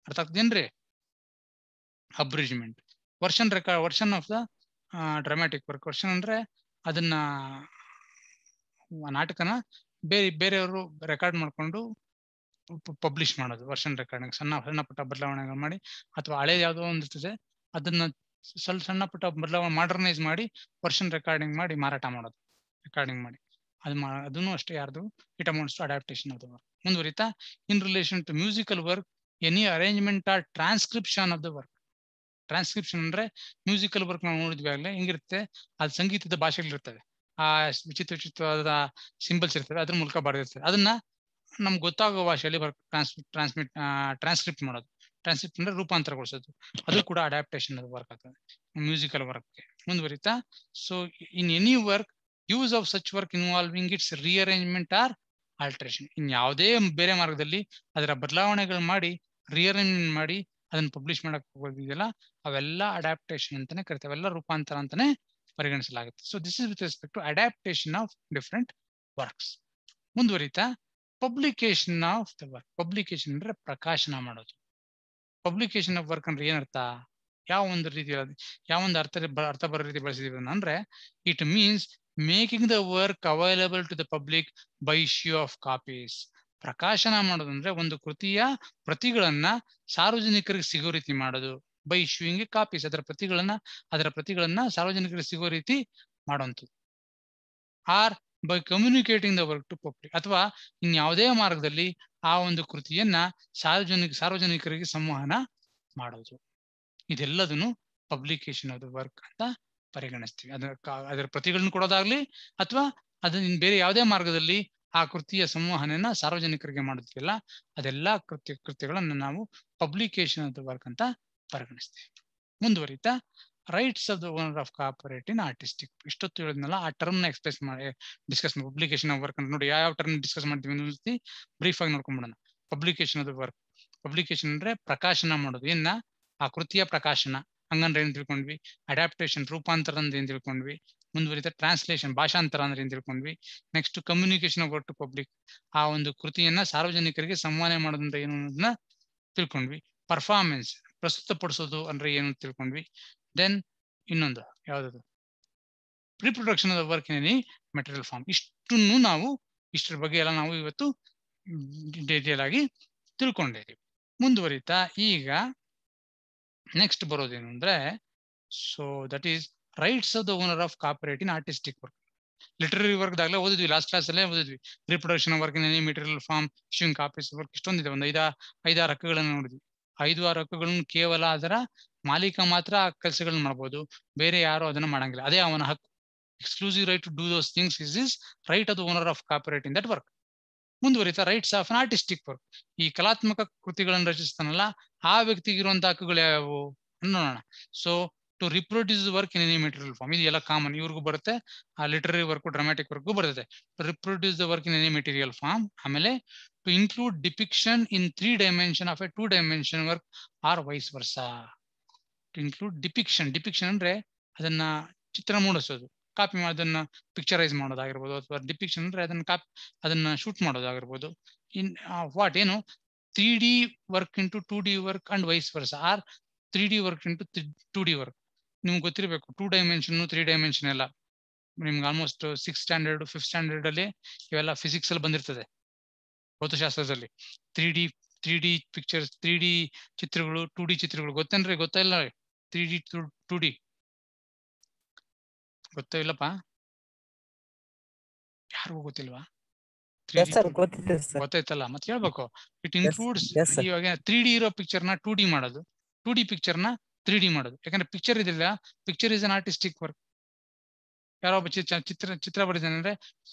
ಅರ್ಥ ಆಗ್ತದೇನ್ರಿ? Abridgement. Version of the dramatic work. Version ಅಂದ್ರೆ ಅದನ್ನ ನಾಟಕನ ಬೇರೆಯವರು ರೆಕಾರ್ಡ್ ಮಾಡ್ಕೊಂಡು ಪಬ್ಲಿಷ್ ಮಾಡೋದು. ವರ್ಷನ್ ರೆಕಾರ್ಡಿಂಗ್ ಸಣ್ಣ ಪುಟ್ಟ ಬದಲಾವಣೆಗಳು ಮಾಡಿ, ಅಥವಾ ಹಳೇದು ಯಾವುದೋ ಒಂದು ಇರ್ತದೆ ಅದನ್ನ ಸಣ್ಣ ಪುಟ್ಟ ಬದಲಾವಣೆ ಮಾಡರ್ನೈಸ್ ಮಾಡಿ ವರ್ಷನ್ ರೆಕಾರ್ಡಿಂಗ್ ಮಾಡಿ ಮಾರಾಟ ಮಾಡೋದು. ರೆಕಾರ್ಡಿಂಗ್ ಮಾಡಿ ಅದನ್ನು ಅಷ್ಟೇ ಯಾರ್ದು? It amounts to adaptation of the work. ಮುಂದುವರಿತಾ, in relation to musical work any arrangement or transcription of the work. Transcription ಅಂದ್ರೆ ಮ್ಯೂಸಿಕಲ್ ವರ್ಕ್ ನಾವು ನೋಡಿದ್ವಿ ಆಗ್ಲೇ, ಹೆಂಗಿರುತ್ತೆ, ಅದು ಸಂಗೀತದ ಭಾಷೆಗಳಿರ್ತವೆ, ಆ ವಿಚಿತ್ರವಾದ ಸಿಂಬಲ್ಸ್ ಇರ್ತವೆ, ಅದ್ರ ಮೂಲಕ ಬರೆದಿರ್ತದೆ. ಅದನ್ನ ನಮ್ಗೆ ಗೊತ್ತಾಗೋ ಭಾಷೆಯಲ್ಲಿ ಟ್ರಾನ್ಸ್ಕ್ರಿಪ್ಟ್ ಮಾಡೋದು. ಟ್ರಾನ್ಸ್ಕ್ರಿಪ್ಟ್ ಅಂದ್ರೆ ರೂಪಾಂತರಗೊಳಿಸೋದು. ಅದು ಕೂಡ ಅಡ್ಯಾಪ್ಟೇಷನ್ ವರ್ಕ್ ಆಗ್ತದೆ ಮ್ಯೂಸಿಕಲ್ ವರ್ಕ್ಗೆ. ಮುಂದುವರಿತಾ, so in any work use of such work involving its rearrangement or alteration. In ಯಾವುದೇ ಬೇರೆ ಮಾರ್ಗದಲ್ಲಿ ಅದರ ಬದಲಾವಣೆಗಳು ಮಾಡಿ ರಿಅರೇಂಜ್ಮೆಂಟ್ ಮಾಡಿ ಅದನ್ನ ಪಬ್ಲಿಷ್ ಮಾಡಕ್ ಹೋಗೋದಿದೆಯಲ್ಲ, ಅವೆಲ್ಲ ಅಡ್ಯಾಪ್ಟೇಷನ್ ಅಂತಾನೆ ಕರಿತೇವೆ, ಅವೆಲ್ಲ ರೂಪಾಂತರ ಅಂತಾನೆ ಪರಿಗಣಿಸಲಾಗುತ್ತೆ. So this is with respect to adaptation of different works. ಮುಂದುವರಿತಾ, publication of the work. Publication ಅಂದ್ರೆ ಪ್ರಕಾಶನ ಮಾಡೋದು. ಪಬ್ಲಿಕೇಶನ್ ಆಫ್ ವರ್ಕ್ ಅಂದ್ರೆ ಏನರ್ಥ? ಯಾವ ಒಂದು ಅರ್ಥ ಬರೋ ರೀತಿ ಬಳಸಿದೀವಿ ಅಂದ್ರೆ, it means making the work available to the public by issue of copies. ಪ್ರಕಾಶನ ಮಾಡೋದಂದ್ರೆ ಒಂದು ಕೃತಿಯ ಪ್ರತಿಗಳನ್ನ ಸಾರ್ವಜನಿಕರಿಗೆ ಸಿಗೋ ರೀತಿ ಮಾಡೋದು. ಬೈ ಇಶ್ಯೂಯಿಂಗ್ ಕಾಪೀಸ್, ಅದರ ಪ್ರತಿಗಳನ್ನ ಸಾರ್ವಜನಿಕರಿಗೆ ಸಿಗೋ ರೀತಿ ಮಾಡುವಂಥದ್ದು. Or by communicating the work to public, ಅಥವಾ ಇನ್ಯಾವುದೇ ಮಾರ್ಗದಲ್ಲಿ ಆ ಒಂದು ಕೃತಿಯನ್ನ ಸಾರ್ವಜನಿಕರಿಗೆ ಸಂವಹನ ಮಾಡೋದು. ಇದೆಲ್ಲದನ್ನು ಪಬ್ಲಿಕೇಶನ್ ಆಫ್ ದ ವರ್ಕ್ ಅಂತ ಪರಿಗಣಿಸ್ತೀವಿ. ಅದರ ಪ್ರತಿಗಳನ್ನು ಕೊಡೋದಾಗ್ಲಿ, ಅಥವಾ ಅದನ್ನ ಬೇರೆ ಯಾವುದೇ ಮಾರ್ಗದಲ್ಲಿ ಆ ಕೃತಿಯ ಸಂವಹನೆಯನ್ನ ಸಾರ್ವಜನಿಕರಿಗೆ ಮಾಡೋದಿಲ್ಲ, ಅದೆಲ್ಲ ಕೃತ್ಯಗಳನ್ನು ನಾವು ಪಬ್ಲಿಕೇಶನ್ ಆಫ್ ದ ವರ್ಕ್ ಅಂತ ಪರಿಗಣಿಸ್ತೀವಿ. ಮುಂದುವರಿತಾ, rights of the owner of copyright in artistic. ಇಷ್ಟೊತ್ತು ಹೇಳಿದ್ನಲ್ಲ, ಆ ಟರ್ಮ್ ನ ಡಿಸ್ಕಸ್ ಮಾಡಿ. ಪಬ್ಲಿಕೇಶನ್ ಆಫ್ ವರ್ಕ್ ಅಂತ ನೋಡಿ ಯಾವ ಟರ್ಮ್ ಡಿಸ್ಕಸ್ ಮಾಡ್ತೀವಿ ಬ್ರೀಫ್ ಆಗಿ ನೋಡ್ಕೊಂಡ್ಬಿಡೋಣ. Publication of the work. Publication ಅಂದ್ರೆ ಪ್ರಕಾಶನ ಮಾಡೋದು. ಏನ? ಆ ಕೃತಿಯ ಪ್ರಕಾಶನ. ಹಂಗಂದ್ರೆ ಏನ್ ತಿಳ್ಕೊಂಡ್ವಿ? ಅಡ್ಯಾಪ್ಟೇಷನ್ ರೂಪಾಂತರ ಏನ್ ತಿಳ್ಕೊಂಡ್ವಿ? ಮುಂದುವರಿತಾ ಟ್ರಾನ್ಸ್ಲೇಷನ್, ಭಾಷಾಂತರ ಅಂದ್ರೆ ಏನ್ ತಿಳ್ಕೊಂಡ್ವಿ. Next communication of work to public, ಆ ಒಂದು ಕೃತಿಯನ್ನ ಸಾರ್ವಜನಿಕರಿಗೆ ಸಂವಹನೆ ಮಾಡೋದಂದ್ರೆ ಏನು ಅನ್ನೋದನ್ನ ತಿಳ್ಕೊಂಡ್ವಿ. ಪರ್ಫಾರ್ಮೆನ್ಸ್, ಪ್ರಸ್ತುತಪಡಿಸೋದು ಅಂದ್ರೆ ಏನು ಅಂತ ತಿಳ್ಕೊಂಡ್ವಿ. ದೆನ್ ಇನ್ನೊಂದು ಯಾವ್ದು, reproduction of work in any material form. ಇಷ್ಟನ್ನು ನಾವು ಇಷ್ಟರ ಬಗ್ಗೆ ಎಲ್ಲ ನಾವು ಇವತ್ತು ಡೀಟೇಲ್ ಆಗಿ ತಿಳ್ಕೊಂಡಿದ್ದೀವಿ. ಮುಂದುವರಿತಾ ಈಗ ನೆಕ್ಸ್ಟ್ ಬರೋದೇನು ಅಂದ್ರೆ, so that is rights of the owner of copyright in artistic work. Literary work ದಾಗಲೇ ಓದಿದ್ವಿ, ಲಾಸ್ಟ್ ಕ್ಲಾಸ್ ಅಲ್ಲೇ ಓದಿದ್ವಿ. Reproduction work in any material form, issuing copies work, ಇಷ್ಟೊಂದಿದೆ. ಒಂದು 5-6 ಹಕ್ಕುಗಳನ್ನು ನೋಡಿದ್ವಿ. 5-6 ಹಕ್ಕುಗಳನ್ನು ಕೇವಲ ಅದರ ಮಾಲೀಕ ಮಾತ್ರ ಆ ಕೆಲಸಗಳನ್ನ ಮಾಡಬಹುದು, ಬೇರೆ ಯಾರು ಅದನ್ನ ಮಾಡಂಗಿಲ್ಲ. ಅದೇ ಅವನ ಹಕ್ಕು. Exclusive right to do those things is right of the owner of copyright in that work. ಮುಂದುವರಿತಾ rights of an artistic work, ಈ ಕಲಾತ್ಮಕ ಕೃತಿಗಳನ್ನು ರಚಿಸ್ತಾನಲ್ಲ ಆ ವ್ಯಕ್ತಿಗೆ ಇರುವಂತಹ ಹಕ್ಕುಗಳು ಯಾವುವು ನೋಡೋಣ. So to reproduce work in any material form, ಇದು ಎಲ್ಲ ಕಾಮನ್, ಇವ್ರಿಗೂ ಬರುತ್ತೆ. ಆ ಲಿಟರರಿ ವರ್ಕ್, ಡ್ರಾಮ್ಯಾಟಿಕ್ ವರ್ಕ್ ಬರ್ತದೆ. To reproduce the work in any material form. ಆಮೇಲೆ to include depiction in 3 dimension of a 2 dimension work or vice versa. To include depiction, depiction ಅಂದ್ರೆ ಅದನ್ನ ಚಿತ್ರ ಮೂಡಿಸೋದು, copy ಅದನ್ನ ಪಿಕ್ಚರೈಸ್ ಮಾಡೋದಾಗಿರ್ಬೋದು, ಅಥವಾ ಡಿಪಿಕ್ಷನ್ ಅಂದ್ರೆ ಅದನ್ನ shoot ಮಾಡೋದಾಗಿರ್ಬೋದು. ಇನ್ ವಾಟ್ ಏನು 3D work into 2D work and vice versa, or 3D work into 2D work. ನಿಮ್ಗೆ ಗೊತ್ತಿರಬೇಕು 2 ಡೈಮೆನ್ಷನ್ 3 ಡೈಮೆನ್ಷನ್ ಎಲ್ಲ ನಿಮ್ಗೆ almost 6th standard 5th standard ಅಲ್ಲಿ ಇವೆಲ್ಲ ಫಿಸಿಕ್ಸ್ ಅಲ್ಲಿ ಬಂದಿರ್ತದೆ, ಭೌತಶಾಸ್ತ್ರದಲ್ಲಿ. 3D ಪಿಕ್ಚರ್ಸ್, 3D ಚಿತ್ರಗಳು, 2D ಚಿತ್ರಗಳು ಗೊತ್ತೇನ್ರಿ? ಗೊತ್ತಿಲ್ಲ 3D 2D ಗೊತ್ತೋ ಇಲ್ಲಪ್ಪ, ಯಾರಿಗೂ ಗೊತ್ತಿಲ್ವಾ? ಗೊತ್ತಾಯ್ತಲ್ಲ, ಮತ್ತೆ ಹೇಳ್ಬೇಕು. ಇಟ್ ಇನ್ಕ್ಲೂಡ್ಸ್, ಇವಾಗ 3D ಇರೋ ಪಿಕ್ಚರ್ ನ 2D ಮಾಡೋದು, 2D ಪಿಕ್ಚರ್ ನ 3D ಮಾಡೋದು. ಯಾಕಂದ್ರೆ ಪಿಕ್ಚರ್ ಇದಿಲ್ಲ, picture is an artistic work. ಯಾರೋ ಒಬ್ಬ ಚಿತ್ರ ಬರೆದಿದ್ದಾನೆ ಅಂದ್ರೆ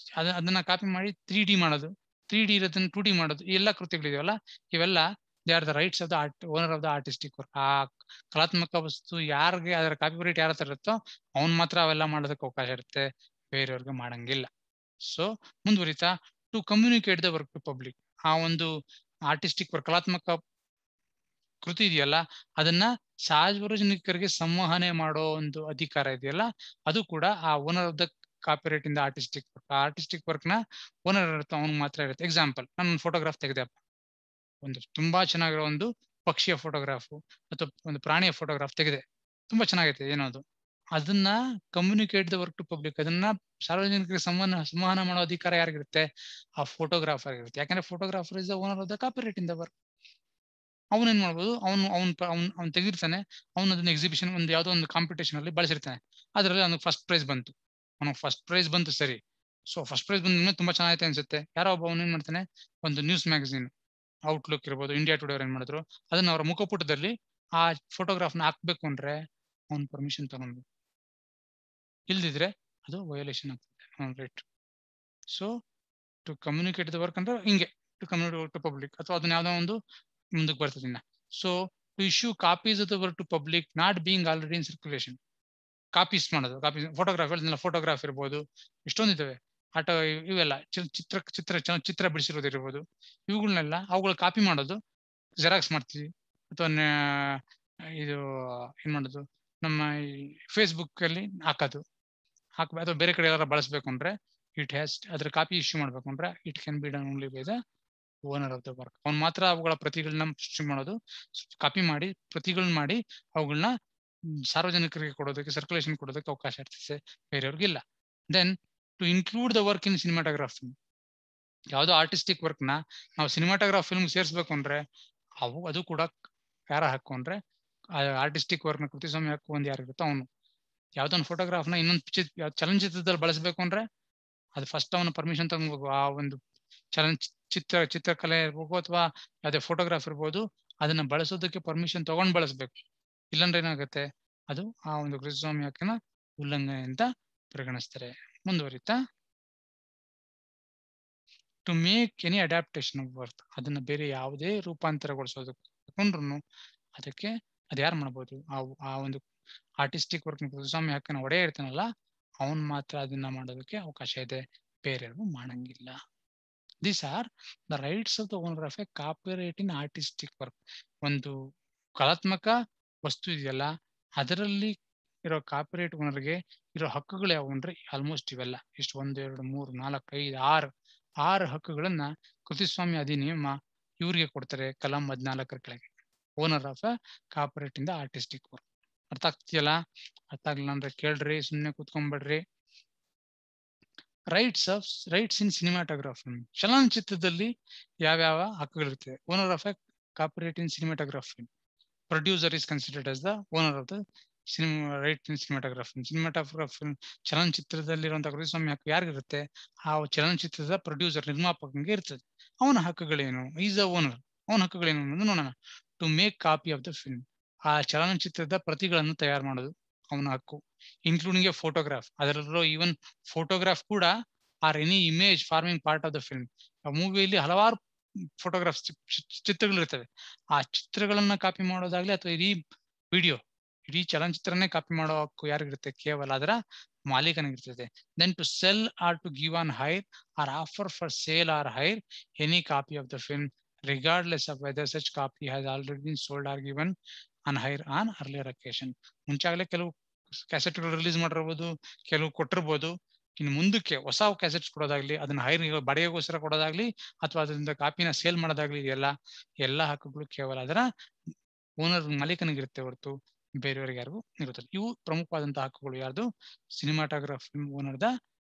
ಅದನ್ನ ಕಾಪಿ ಮಾಡಿ 3D ಮಾಡೋದು, 3D ಇರೋದನ್ನ 2D ಮಾಡೋದು. ಈ ಎಲ್ಲ ಕೃತಿಗಳಿದೆಯಲ್ಲ, ಇವೆಲ್ಲ they are the rights of the owner of the artistic work. ಆ ಕಲಾತ್ಮಕ ವಸ್ತು ಯಾರಿಗೆ ಅದರ ಕಾಪಿರೈಟ್ ಯಾರ ಹತ್ರ ಇರುತ್ತೋ ಅವ್ನ್ ಮಾತ್ರ ಅವೆಲ್ಲ ಮಾಡೋದಕ್ಕೆ ಅವಕಾಶ ಇರುತ್ತೆ, ಬೇರೆಯವ್ರಿಗೆ ಮಾಡಂಗಿಲ್ಲ. ಸೊ ಮುಂದುವರಿತಾ to communicate the work to public, ಆ ಒಂದು ಆರ್ಟಿಸ್ಟಿಕ್ ವರ್ಕ್, ಕಲಾತ್ಮಕ ಕೃತಿ ಇದೆಯಲ್ಲ ಅದನ್ನ ಸಾರ್ವಜನಿಕರಿಗೆ ಸಂವಹನೆ ಮಾಡೋ ಒಂದು ಅಧಿಕಾರ ಇದೆಯಲ್ಲ, ಅದು ಕೂಡ ಆ ಓನರ್ ಆಫ್ ದ ಕಾಪಿರೈಟ್ ಇಂದ ಆರ್ಟಿಸ್ಟಿಕ್ ವರ್ಕ್. ಆ ಆರ್ಟಿಸ್ಟಿಕ್ ವರ್ಕ್ ನ ಓನರ್ ಇರುತ್ತೆ, ಅವ್ನಿಗೆ ಮಾತ್ರ ಇರುತ್ತೆ. ಎಕ್ಸಾಂಪಲ್, ನಾನು ಫೋಟೋಗ್ರಾಫ್ ತೆಗೆದೆಪ್ಪ, ಒಂದು ತುಂಬಾ ಚೆನ್ನಾಗಿರೋ ಒಂದು ಪಕ್ಷಿಯ ಫೋಟೋಗ್ರಾಫು ಅಥವಾ ಒಂದು ಪ್ರಾಣಿಯ ಫೋಟೋಗ್ರಾಫ್ ತೆಗೆದೆ, ತುಂಬಾ ಚೆನ್ನಾಗೈತೆ ಏನೋದು. ಅದನ್ನ communicate the work to public, ಅದನ್ನ ಸಾರ್ವಜನಿಕರಿಗೆ ಸಂವಹನ ಮಾಡೋ ಅಧಿಕಾರ ಯಾರಿಗಿರುತ್ತೆ? ಆ ಫೋಟೋಗ್ರಾಫರ್ ಇರುತ್ತೆ. ಯಾಕಂದ್ರೆ photographer is the owner of the copyright in the work. ಅವನೇನ್ ಮಾಡ್ಬೋದು, ಅವ್ನು ತೆಗಿರ್ತಾನೆ, ಅವ್ನು ಅದನ್ನ ಎಕ್ಸಿಬಿಷನ್, ಒಂದು ಯಾವ್ದೋ ಒಂದು ಕಾಂಪಿಟೇಷನ್ ಅಲ್ಲಿ ಬಳಸಿರ್ತಾನೆ, ಅದರಲ್ಲಿ ಅವ್ನಿಗೆ ಫಸ್ಟ್ ಪ್ರೈಸ್ ಬಂತು, ಅವನಿಗೆ ಫಸ್ಟ್ ಪ್ರೈಸ್ ಬಂತು, ಸರಿ. ಸೊ ಫಸ್ಟ್ ಪ್ರೈಸ್ ಬಂದ ತುಂಬಾ ಚೆನ್ನಾಗೈತೆ ಅನ್ಸುತ್ತೆ. ಯಾರೋ ಒಬ್ಬ ಅವ್ನು ಏನ್ ಮಾಡ್ತಾನೆ, ಒಂದು ನ್ಯೂಸ್ ಮ್ಯಾಗಝಿನ್, ಔಟ್ಲುಕ್ ಇರ್ಬೋದು, ಇಂಡಿಯಾ ಟುಡೇ ಅವ್ರು ಏನ್ ಮಾಡಿದ್ರು, ಅದನ್ನ ಅವರ ಮುಖಪುಟದಲ್ಲಿ ಆ ಫೋಟೋಗ್ರಾಫ್ನ ಹಾಕ್ಬೇಕು ಅಂದ್ರೆ ಅವ್ನ ಪರ್ಮಿಷನ್ ತಗೊಂಡ್ಬೇಕು, ಇಲ್ದಿದ್ರೆ ಅದು ವಯೋಲೇಷನ್ ಆಗ್ತದೆ, right. So to communicate the work ಅಂದ್ರೆ ಹಿಂಗೆ, ಟು ಕಮ್ಯುನಿಕೇಟ್ ಟು ಪಬ್ಲಿಕ್, ಅಥವಾ ಅದನ್ನ ಯಾವ್ದೋ ಒಂದು ಮುಂದಕ್ಕೆ ಬರ್ತದೆ ಇನ್ನ. So to issue copies of the work to public not being already in circulation. Copies ಮಾಡೋದು, ಕಾಪೀಸ್ ಫೋಟೋಗ್ರಾಫ್ ಫೋಟೋಗ್ರಾಫ್ ಇರ್ಬೋದು, ಇಷ್ಟೊಂದಿದ್ದಾವೆ. ಆಟೋ ಇವೆಲ್ಲ ಚಿತ್ರ ಬಿಡಿಸಿರೋದು ಇರ್ಬೋದು, ಇವುಗಳನ್ನೆಲ್ಲ ಅವುಗಳ ಕಾಪಿ ಮಾಡೋದು, ಜೆರಾಕ್ಸ್ ಮಾಡ್ತೀವಿ, ಅಥವಾ ಇದು ಏನ್ ಮಾಡೋದು, ನಮ್ಮ ಫೇಸ್ಬುಕ್ ಅಲ್ಲಿ ಹಾಕೋದು, ಅಥವಾ ಬೇರೆ ಕಡೆ ಎಲ್ಲಾರ ಬಳಸಬೇಕು ಅಂದ್ರೆ ಇಟ್ ಹ್ಯಾಸ್, ಅದ್ರ ಕಾಪಿ ಇಶ್ಯೂ ಮಾಡ್ಬೇಕು ಅಂದ್ರೆ it can be done only by the owner of the work. ಅವ್ನು ಮಾತ್ರ ಅವುಗಳ ಪ್ರತಿಗಳನ್ನ ಸೃಷ್ಟಿ ಮಾಡೋದು, ಕಾಪಿ ಮಾಡಿ ಪ್ರತಿಗಳನ್ನ ಮಾಡಿ ಅವುಗಳನ್ನ ಸಾರ್ವಜನಿಕರಿಗೆ ಕೊಡೋದಕ್ಕೆ, ಸರ್ಕ್ಯುಲೇಷನ್ ಕೊಡೋದಕ್ಕೆ ಅವಕಾಶ ಇರ್ತದೆ, ಬೇರೆಯವ್ರಿಗಿಲ್ಲ. Then to include the work in cinematography, ಯಾವ್ದೋ ಆರ್ಟಿಸ್ಟಿಕ್ ವರ್ಕ್ ನ ನಾವು ಸಿನಿಮಾಟೋಗ್ರಾಫ್ ಫಿಲ್ಮ್ ಸೇರಿಸ್ಬೇಕು ಅಂದ್ರೆ ಅದು ಕೂಡ ಯಾರ ಹಕ್ಕು ಅಂದ್ರೆ ಆರ್ಟಿಸ್ಟಿಕ್ ವರ್ಕ್ ನ ಕೃತಿಸ್ವಾಮ್ಯ ಹಕ್ಕು ಒಂದು ಯಾರಿರುತ್ತೋ ಅವನು. ಯಾವ್ದೊಂದು ಫೋಟೋಗ್ರಾಫ್ ನ ಇನ್ನೊಂದು ಚಲನಚಿತ್ರದಲ್ಲಿ ಬಳಸಬೇಕು ಅಂದ್ರೆ ಅದು ಫಸ್ಟ್ ಅವನ ಪರ್ಮಿಷನ್ ತಗೊಬೇಕು. ಆ ಒಂದು ಚಿತ್ರಕಲೆ ಇರ್ಬೋದು ಅಥವಾ ಯಾವ್ದೇ ಫೋಟೋಗ್ರಾಫ್ ಇರ್ಬೋದು, ಅದನ್ನ ಬಳಸೋದಕ್ಕೆ ಪರ್ಮಿಷನ್ ತಗೊಂಡ್ ಬಳಸ್ಬೇಕು. ಇಲ್ಲಂದ್ರೆ ಏನಾಗುತ್ತೆ, ಅದು ಆ ಒಂದು ಕೃತಿಸ್ವಾಮ್ಯ ಹಕ್ಕಿನ ಉಲ್ಲಂಘನೆ ಅಂತ ಪರಿಗಣಿಸ್ತಾರೆ. ಮುಂದುವರಿತಾ to make any adaptation of work, ಅದನ್ನ ಬೇರೆ ಯಾವುದೇ ರೂಪಾಂತರಗೊಳಿಸೋದಕ್ಕೆ ತಗೊಂಡ್ರು ಅದಕ್ಕೆ ಅದ್ ಯಾರು ಮಾಡ್ಬೋದು, ಆ ಒಂದು ಆರ್ಟಿಸ್ಟಿಕ್ ವರ್ಕ್ ಕೃತಿಸ್ವಾಮ್ಯ ಹಕ್ಕನ್ನ ಒಡೆಯ ಇರ್ತಾನಲ್ಲ ಅವನ್ ಮಾತ್ರ ಅದನ್ನ ಮಾಡೋದಕ್ಕೆ ಅವಕಾಶ ಇದೆ, ಬೇರೆಯವ್ರು ಮಾಡಂಗಿಲ್ಲ. These are the rights of the owner of a copyright in artistic work. ಒಂದು ಕಲಾತ್ಮಕ ವಸ್ತು ಇದೆಯಲ್ಲ ಅದರಲ್ಲಿ ಇರೋ ಕಾಪಿರೈಟ್ ಓನರ್ಗೆ ಇರೋ ಹಕ್ಕುಗಳು ಯಾವುವು ಅಂದ್ರೆ ಆಲ್ಮೋಸ್ಟ್ ಇವೆಲ್ಲ ಇಷ್ಟು 1 2 3 4 5 6 ಹಕ್ಕುಗಳನ್ನ ಕೃತಿಸ್ವಾಮ್ಯ ಅಧಿನಿಯಮ ಇವ್ರಿಗೆ ಕೊಡ್ತಾರೆ ಕಲಂ 14 ಕೆಳಗೆ. ಓನರ್ ಆಫ್ ಕಾಪಿರೈಟ್ ಇಂದ ಆರ್ಟಿಸ್ಟಿಕ್ ವರ್ಕ್. ಅರ್ಥ ಆಗ್ತಿದೆಯಲ್ಲ? ಅರ್ಥ ಆಗ್ಲಿಲ್ಲ ಅಂದ್ರೆ ಕೇಳ್ರಿ, ಸುಮ್ನೆ ಕೂತ್ಕೊಂಡ್ಬಿಡ್ರಿ. ರೈಟ್ಸ್ ಇನ್ ಸಿನಿಮಾಟೋಗ್ರಾಫಿ. ಚಲನಚಿತ್ರದಲ್ಲಿ ಯಾವ್ಯಾವ ಹಕ್ಕುಗಳಿರ್ತವೆ? Owner of a copyright in cinematography. Producer is considered as the owner of the right in cinematography. ಚಲನಚಿತ್ರದಲ್ಲಿರುವಂತಹ ಕೃತಿಸ್ವಾಮ್ಯ ಹಕ್ಕು ಯಾರಿಗಿರುತ್ತೆ? ಆ ಚಲನಚಿತ್ರದ ಪ್ರೊಡ್ಯೂಸರ್, ನಿರ್ಮಾಪಕನಿಗೆ ಇರ್ತದೆ. ಅವನ ಹಕ್ಕುಗಳೇನು? Is a owner. ಅವನ ಹಕ್ಕುಗಳೇನು ಅನ್ನೋದು ನೋಡೋಣ. To make copy of the film. ಆ ಚಲನಚಿತ್ರದ ಪ್ರತಿಗಳನ್ನು ತಯಾರು ಮಾಡೋದು ಅವನ ಹಕ್ಕು. Including a photograph. ಅದರಲ್ಲೂ ಈವನ್ ಫೋಟೋಗ್ರಾಫ್ ಕೂಡ or any image forming part of the film. ಮೂವಿಯಲ್ಲಿ ಹಲವಾರು ಫೋಟೋಗ್ರಾಫ್ಸ್, ಚಿತ್ರಗಳಿರ್ತವೆ. ಆ ಚಿತ್ರಗಳನ್ನ ಕಾಪಿ ಮಾಡೋದಾಗ್ಲಿ ಅಥವಾ ಇಡೀ ಚಲನಚಿತ್ರನೇ ಕಾಪಿ ಮಾಡೋ ಹಕ್ಕು ಯಾರಿಗಿರುತ್ತೆ? ಕೇವಲ ಅದರ ಮಾಲೀಕನಿಗಿರ್ತದೆ. Then to sell or to give on hire or offer for sale or hire any copy of the film regardless of whether such copy has already been sold or given on hire on earlier occasion. ಮುಂಚಾಗಲೇ ಕೆಲವು ಕ್ಯಾಸೆಟ್ಗಳು release ಮಾಡಿರ್ಬೋದು, ಕೆಲವು ಕೊಟ್ಟಿರ್ಬೋದು. ಇನ್ನು ಮುಂದಕ್ಕೆ ಹೊಸ cassettes ಕೊಡೋದಾಗ್ಲಿ, ಅದನ್ನ hire ಬಾಡಿಗೆಗೋಸ್ಕರ ಕೊಡೋದಾಗ್ಲಿ, ಅಥವಾ ಅದರಿಂದ ಕಾಪಿನ ಸೇಲ್ ಮಾಡೋದಾಗ್ಲಿ, ಎಲ್ಲ ಹಕ್ಕುಗಳು ಕೇವಲ ಅದರ ಓನರ್ ಮಾಲೀಕನಿಗಿರುತ್ತೆ ಹೊರತು ಬೇರೆಯವರಿಗೆ ಯಾರಿಗೂ ಇರುತ್ತದೆ. ಇವು ಪ್ರಮುಖವಾದಂತಹ ಹಕ್ಕುಗಳು. ಯಾರ್ದು? ಸಿನಿಮಾಟೋಗ್ರಾಫ್ ಓನರ್ದ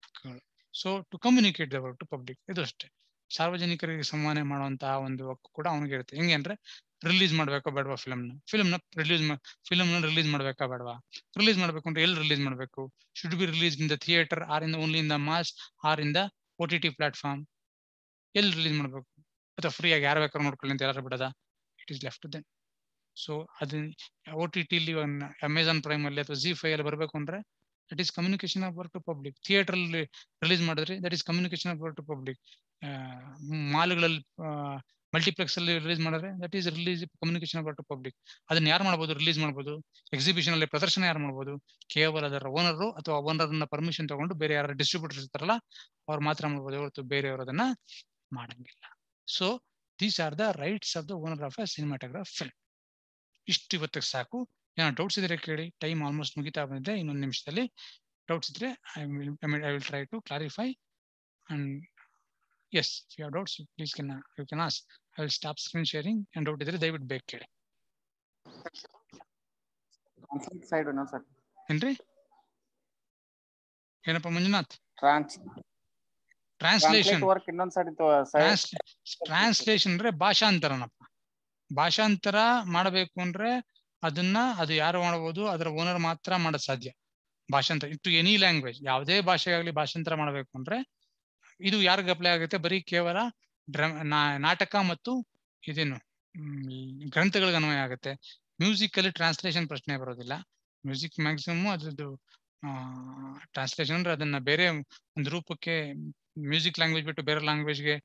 ಹಕ್ಕುಗಳು. So to communicate the work to public. ಇದು ಅಷ್ಟೇ. ಸಾರ್ವಜನಿಕರಿಗೆ ಸಂವಹನೆ ಮಾಡುವಂತಹ ಒಂದು ಹಕ್ಕು ಕೂಡ ಅವನಿಗೆ ಇರುತ್ತೆ. ಹೆಂಗೆ ಅಂದ್ರೆ ರಿಲೀಸ್ ಮಾಡ್ಬೇಕಾ ಬೇಡವಾ ಫಿಲ್ಮ್ನ ರಿಲೀಸ್ ಮಾಡ್ಬೇಕಾ ಬೇಡವಾ? ರಿಲೀಸ್ ಮಾಡ್ಬೇಕು ಅಂದ್ರೆ ಎಲ್ಲಿ ರಿಲೀಸ್ ಮಾಡ್ಬೇಕು? Should be release in the theatre or in only in the mass or in the OTT platform? ಎಲ್ಲಿ ರಿಲೀಸ್ ಮಾಡ್ಬೇಕು? ಅಥವಾ ಫ್ರೀಯಾಗಿ ಯಾರು ಬೇಕಾದ್ರೂ ನೋಡ್ಕೊಳ್ಳಿ ಅಂತ ಯಾರು ಬಿಡೋದ? It is left to them. So ಅದು OTT ಅಮೆಜಾನ್ ಪ್ರೈಮ್ ಅಲ್ಲಿ ಅಥವಾ ZEE5 ಅಲ್ಲಿ ಬರ್ಬೇಕು ಅಂದ್ರೆ that is communication of work to public. Theatre ಅಲ್ಲಿ ರಿಲೀಸ್ ಮಾಡಿದ್ರೆ that is communication of work to public. ಮಾಲ್ಗಳಲ್ಲಿ ಮಲ್ಟಿಪ್ಲೆಕ್ಸ್ ಅಲ್ಲಿ ರಿಲೀಸ್ ಮಾಡಿದ್ರೆ that is communication of work to public. ಅದನ್ನ ಯಾರು ಮಾಡ್ಬೋದು? ರಿಲೀಸ್ ಮಾಡ್ಬೋದು. ಎಕ್ಸಿಬಿಷನ್ ಅಲ್ಲಿ ಪ್ರದರ್ಶನ ಯಾರು ಮಾಡ್ಬೋದು? ಕೇವಲ ಅದರ ಓನರ್ ಅಥವಾ ಓನರ್ನ ಪರ್ಮಿಷನ್ ತಗೊಂಡು ಬೇರೆ ಯಾರು ಡಿಸ್ಟ್ರಿಬ್ಯೂಟರ್ಸ್ ಇರ್ತಾರಲ್ಲ ಅವ್ರು ಮಾತ್ರ ಮಾಡ್ಬೋದು, ಹೊರತು ಬೇರೆಯವರು ಅದನ್ನ ಮಾಡಂಗಿಲ್ಲ. So these are the rights of the owner of a cinematograph film. ಇಷ್ಟು ಇವತ್ತಿಗೆ ಸಾಕು. ಏನೋ ಡೌಟ್ಸ್ ಇದ್ರೆ ಕೇಳಿ. ಟೈಮ್ ಆಲ್ಮೋಸ್ಟ್ ಮುಗಿತಾ ಬಂದಿದೆ. ಇನ್ನೊಂದು ನಿಮಿಷದಲ್ಲಿ ಡೌಟ್ಸ್ ಇದ್ರೆ I will try to clarify. And yes, if you have doubts, please you can ask. I will stop screen sharing and doubt idre ದಯವಿಟ್ಟು ಬೇಗ ಕೇಳಿ. Translate side no sir. ಏನ್ರಿ? ಏನಪ್ಪ ಮಂಜುನಾಥ್? ಟ್ರಾನ್ಸ್ಲೇಷನ್ ವರ್ಕ್ ಇನ್ನೊಂದು ಸೈಡ್ ಇತ್ತು sir. Translation ಅಂದ್ರೆ ಭಾಷಾಂತರನಪ್ಪ. ಭಾಷಾಂತರ ಮಾಡಬೇಕು ಅಂದ್ರೆ ಅದು ಯಾರು ಮಾಡಬಹುದು? ಅದರ ಓನರ್ ಮಾತ್ರ ಮಾಡೋದು ಸಾಧ್ಯ. ಭಾಷಾಂತರ ಟು ಎನಿ ಲ್ಯಾಂಗ್ವೇಜ್, ಯಾವುದೇ ಭಾಷೆಗಾಗ್ಲಿ ಭಾಷಾಂತರ ಮಾಡಬೇಕು ಅಂದ್ರೆ ಇದು ಯಾರಿಗೆ ಅಪ್ಲೈ ಆಗುತ್ತೆ? ಬರೀ ಕೇವಲ ನಾಟಕ ಮತ್ತು ಇದೇನು ಗ್ರಂಥಗಳಿಗೆ ಅನ್ವಯ ಆಗುತ್ತೆ. ಮ್ಯೂಸಿಕ್ ಅಲ್ಲಿ ಟ್ರಾನ್ಸ್ಲೇಷನ್ ಪ್ರಶ್ನೆ ಬರೋದಿಲ್ಲ. ಮ್ಯೂಸಿಕ್ ಮ್ಯಾಕ್ಸಿಮಮ್ ಅದ್ರದ್ದು ಟ್ರಾನ್ಸ್ಲೇಷನ್ ಅಂದ್ರೆ ಅದನ್ನ ಬೇರೆ ಒಂದು ರೂಪಕ್ಕೆ ಮ್ಯೂಸಿಕ್ ಲ್ಯಾಂಗ್ವೇಜ್ ಬಿಟ್ಟು ಬೇರೆ ಲ್ಯಾಂಗ್ವೇಜ್ಗೆ